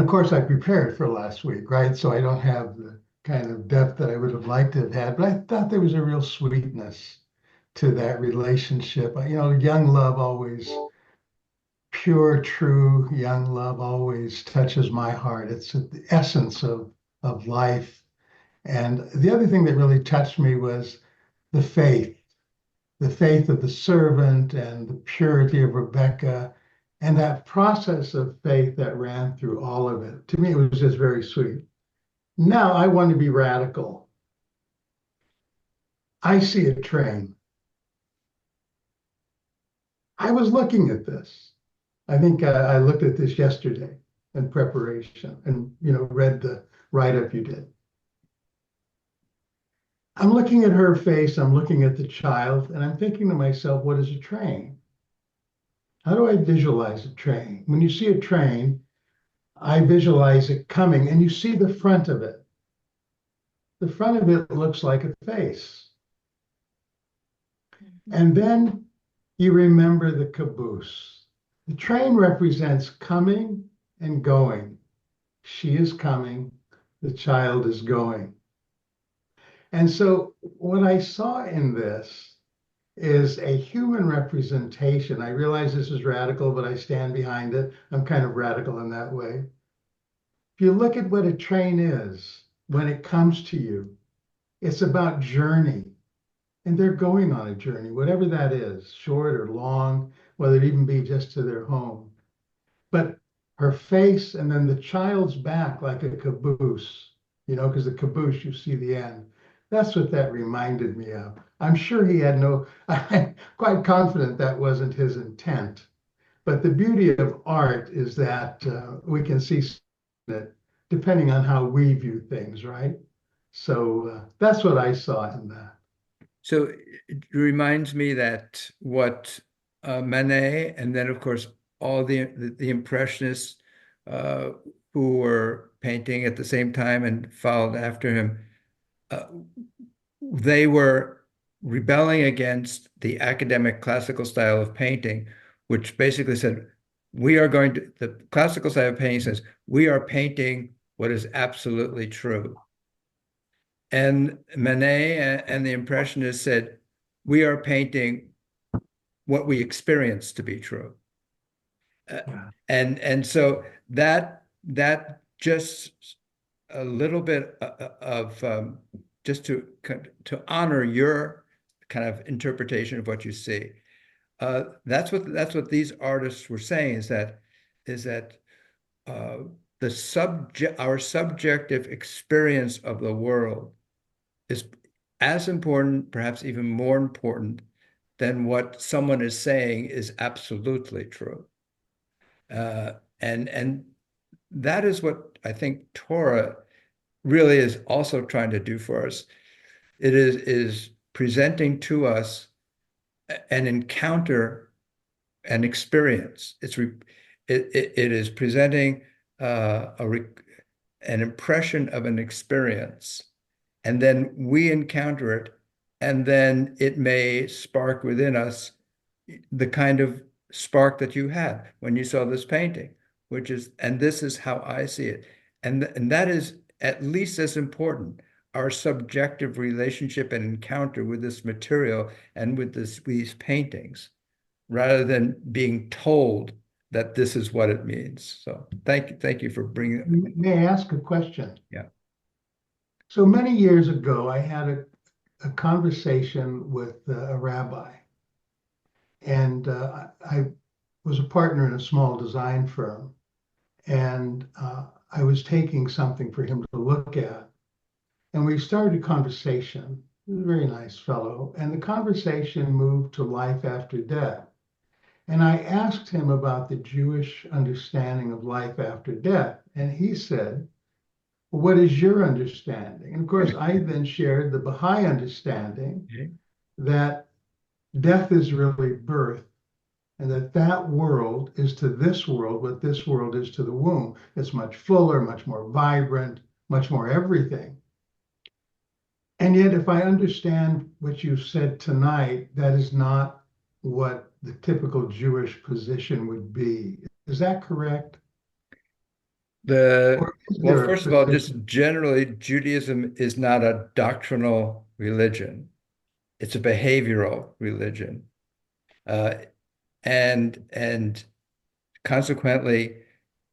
of course, I prepared for last week, right? So I don't have the kind of depth that I would have liked to have had, but I thought there was a real sweetness to that relationship. Young love always pure, true young love always touches my heart. It's the essence of life. And the other thing that really touched me was the faith of the servant and the purity of Rebecca and that process of faith that ran through all of it. To me, it was just very sweet. Now I want to be radical. I see a train. I was looking at this. I think I looked at this yesterday in preparation and, read the write-up you did. I'm looking at her face, I'm looking at the child, and I'm thinking to myself, what is a train? How do I visualize a train? When you see a train, I visualize it coming and you see the front of it. The front of it looks like a face. And then you remember the caboose. The train represents coming and going. She is coming, the child is going. And so what I saw in this is a human representation. I realize this is radical, but I stand behind it. I'm kind of radical in that way. you look at what a train is when it comes to you, it's about journey. And they're going on a journey, whatever that is, short or long, whether it even be just to their home. But her face and then the child's back like a caboose, because the caboose, you see the end. That's what that reminded me of. I'm sure he had I'm quite confident that wasn't his intent. But the beauty of art is that we can see it depending on how we view things, right? So that's what I saw in that. So it reminds me that what Manet, and then of course all the Impressionists uh, who were painting at the same time and followed after him, uh, they were rebelling against the academic classical style of painting, which basically said, the classical style of painting says, we are painting what is absolutely true. And Manet and the Impressionists said, we are painting what we experience to be true. And so that just a little bit of just to honor your kind of interpretation of what you see. That's what these artists were saying is that uh, our subjective experience of the world is as important, perhaps even more important than what someone is saying is absolutely true. And that is what I think Torah really is also trying to do for us. It is presenting to us an encounter, an experience. It is presenting an impression of an experience, and then we encounter it, and then it may spark within us the kind of spark that you had when you saw this painting, and this is how I see it. And that is at least as important, our subjective relationship and encounter with this material and with these paintings, rather than being told that this is what it means. So thank you for bringing it. May I ask a question? Yeah. So many years ago, I had a conversation with a rabbi, and I was a partner in a small design firm, and I was taking something for him to look at, and we started a conversation. He was a very nice fellow, and the conversation moved to life after death. And I asked him about the Jewish understanding of life after death, and he said, well, what is your understanding? And of course, I then shared the Baha'i understanding that death is really birth, and that world is to this world what this world is to the womb. It's much fuller, much more vibrant, much more everything. And yet, if I understand what you said tonight, that is not what the typical Jewish position would be. Is that correct? Well, first of all, just generally, Judaism is not a doctrinal religion. It's a behavioral religion. And consequently,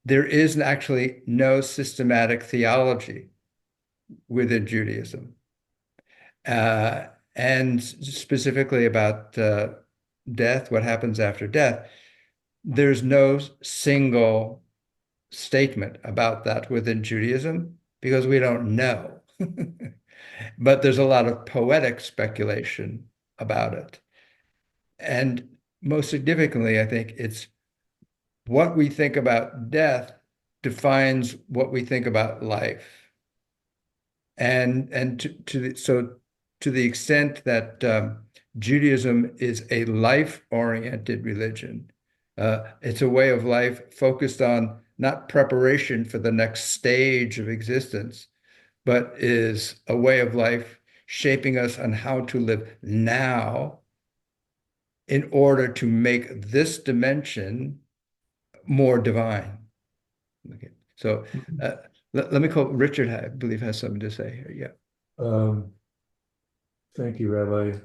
there is actually no systematic theology within Judaism. And specifically about death, what happens after death, there's no single statement about that within Judaism because we don't know. But there's a lot of poetic speculation about it. And most significantly, I think it's what we think about death defines what we think about life. And so to the extent that Judaism is a life-oriented religion, it's a way of life focused on not preparation for the next stage of existence, but is a way of life shaping us on how to live now in order to make this dimension more divine. Okay. So let me call Richard, I believe, has something to say here. Yeah. Thank you, Rabbi.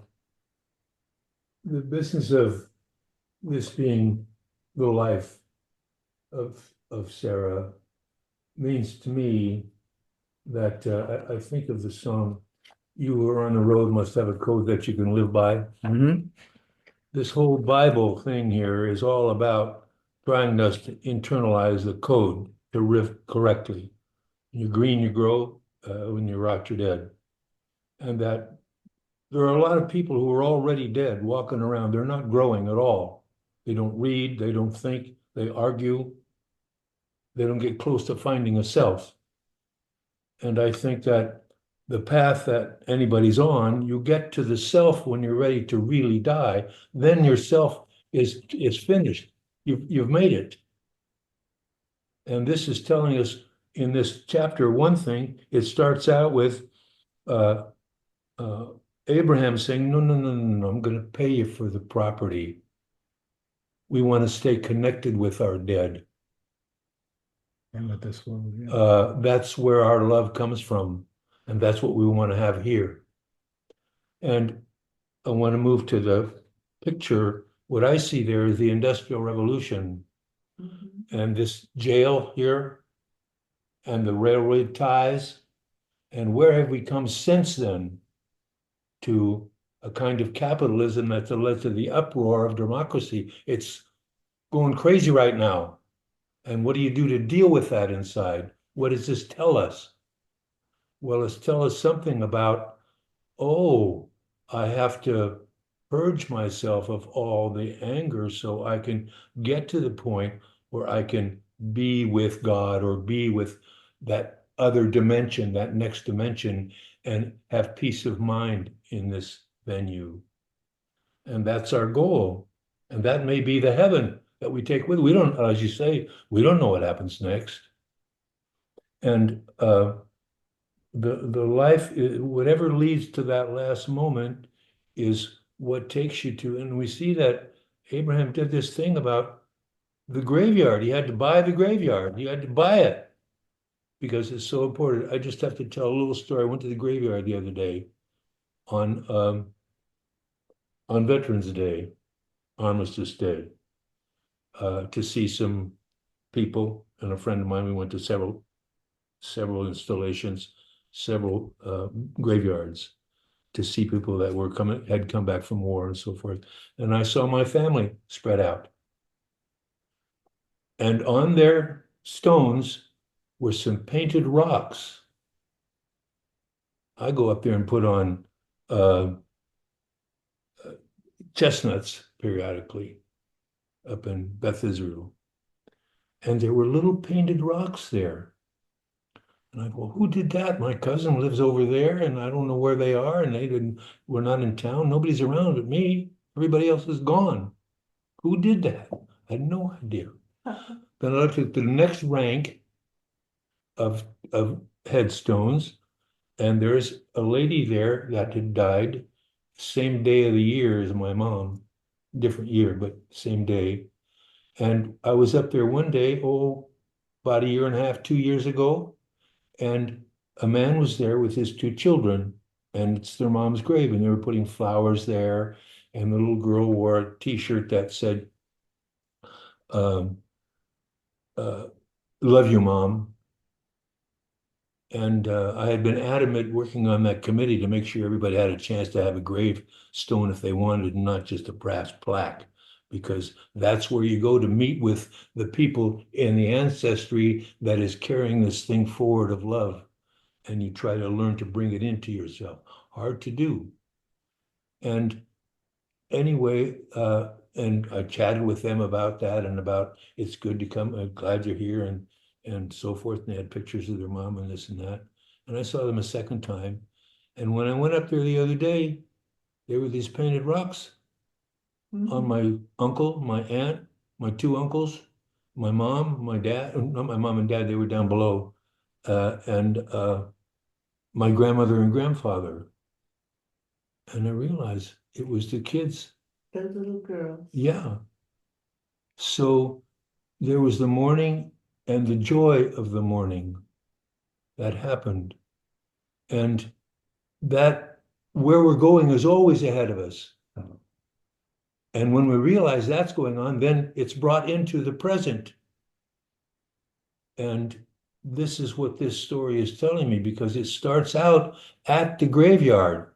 The business of this being the life of Sarah means to me that I think of the song, "You who are on the road must have a code that you can live by." Mhm. This whole Bible thing here is all about trying us to internalize the code to live correctly. When you're green, you grow. When you rot, you're dead. And that there are a lot of people who are already dead walking around. They're not growing at all. They don't read, they don't think, they argue, they don't get close to finding a self. And I think that the path that anybody's on, you get to the self when you're ready to really die. Then your self is finished. You've made it. And this is telling us in this chapter one thing. It starts out with uh, uh, Abraham saying, "No, no, no, no, no, I'm going to pay you for the property. We want to stay connected with our dead." And with this one, yeah. That's where our love comes from, and that's what we want to have here. And I want to move to the picture. What I see there is the Industrial Revolution, and this jail here, and the railroad ties. And where have we come since then to a kind of capitalism that's led to the uproar of democracy? It's going crazy right now. And what do you do to deal with that inside? What does this tell us? Well, it's tell us something about, oh, I have to purge myself of all the anger so I can get to the point where I can be with God or be with that other dimension, that next dimension, and have peace of mind in this venue. And that's our goal. And that may be the heaven that we take with. We don't, as you say, we don't know what happens next. And the life, whatever leads to that last moment is what takes you to. And we see that Abraham did this thing about the graveyard. He had to buy the graveyard. He had to buy it because it's so important. I just have to tell a little story. I went to the graveyard the other day on Veterans Day, Armistice Day, to see some people and a friend of mine. We went to several installations, several graveyards to see people that had come back from war and so forth. And I saw my family spread out. And on their stones were some painted rocks. I go up there and put on chestnuts periodically up in Beth Israel. And there were little painted rocks there. And I go, who did that? My cousin lives over there, and I don't know where they are, and we're not in town. Nobody's around but me. Everybody else is gone. Who did that? I had no idea. Then I looked at the next rank of headstones, and there's a lady there that had died same day of the year as my mom, different year, but same day. And I was up there one day, about a year and a half, 2 years ago, and a man was there with his two children, and it's their mom's grave, and they were putting flowers there, and the little girl wore a T-shirt that said, um, "Love you, Mom." And I had been adamant working on that committee to make sure everybody had a chance to have a gravestone if they wanted, and not just a brass plaque, because that's where you go to meet with the people in the ancestry that is carrying this thing forward of love. And you try to learn to bring it into yourself. Hard to do. And anyway, and I chatted with them about that and about it's good to come. I'm glad you're here and so forth. And they had pictures of their mom and this and that. And I saw them a second time. And when I went up there the other day, there were these painted rocks on my uncle, my aunt, my two uncles, my mom, my dad, not my mom and dad, they were down below, and my grandmother and grandfather. And I realized it was the kids. The little girls. Yeah. So there was the mourning and the joy of the mourning that happened. And that where we're going is always ahead of us. And when we realize that's going on, then it's brought into the present. And this is what this story is telling me, because it starts out at the graveyard.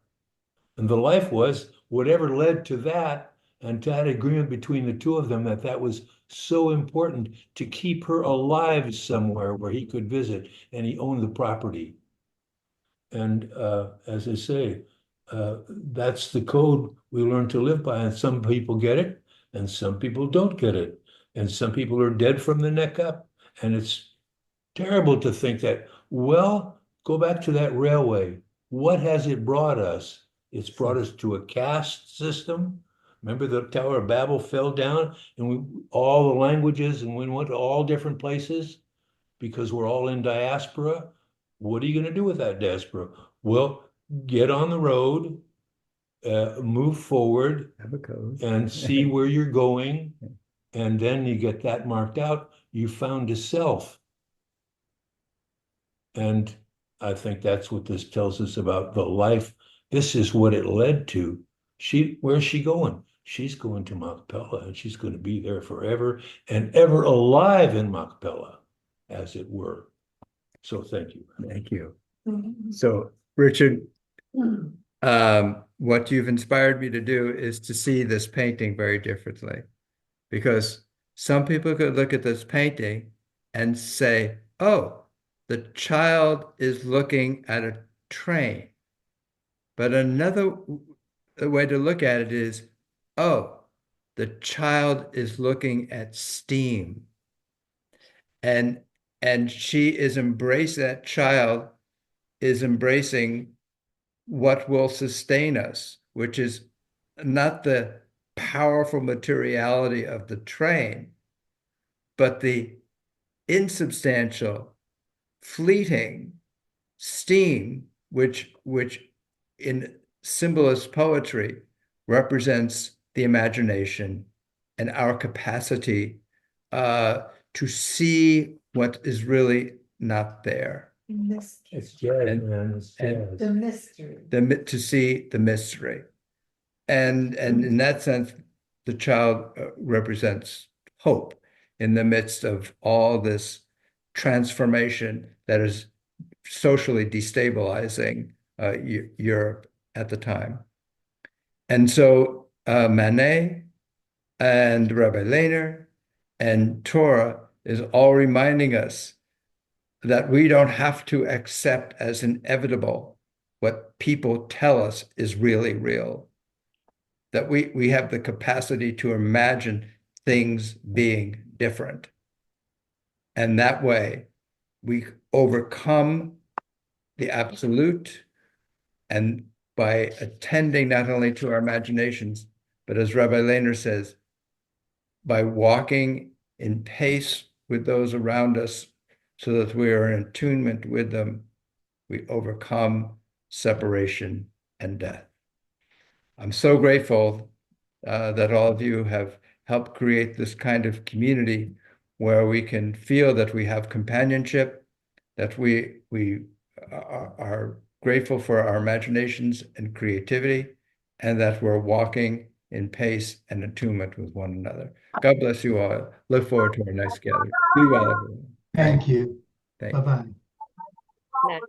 And the life was whatever led to that, and to that agreement between the two of them that that was so important to keep her alive somewhere where he could visit, and he owned the property. And as I say, that's the code we learn to live by. And some people get it, and some people don't get it. And some people are dead from the neck up. And it's terrible to think that, well, go back to that railway. What has it brought us? It's brought us to a caste system. Remember the Tower of Babel fell down, and all the languages, and we went to all different places because we're all in diaspora. What are you going to do with that diaspora? Well, get on the road, move forward, Have a code. and see where you're going. And then you get that marked out. You found a self. And I think that's what this tells us about the life. This is what it led to. Where's she going? She's going to Machpelah, and she's going to be there forever and ever alive in Machpelah, as it were. So thank you. Thank you. So, Richard, what you've inspired me to do is to see this painting very differently, because some people could look at this painting and say, oh, the child is looking at a train. But another way to look at it is, oh, the child is looking at steam. And she is that child is embracing what will sustain us, which is not the powerful materiality of the train, but the insubstantial, fleeting steam, which in symbolist poetry represents the imagination and our capacity to see what is really not there. It's jazz, man. It's jazz. The mystery. To see the mystery. And in that sense, the child represents hope in the midst of all this transformation that is socially destabilizing Europe at the time. And so Manet and Rabbi Lehner and Torah is all reminding us that we don't have to accept as inevitable what people tell us is really real, that we have the capacity to imagine things being different. And that way we overcome the absolute, and by attending not only to our imaginations, but as Rabbi Lehner says, by walking in pace with those around us so that we are in attunement with them, we overcome separation and death. I'm so grateful that all of you have helped create this kind of community where we can feel that we have companionship, that we are grateful for our imaginations and creativity, and that we're walking in pace and attunement with one another. God bless you all. Look forward to our next gathering. Be well, everyone. Thank you. Thank you. Bye-bye. Nah.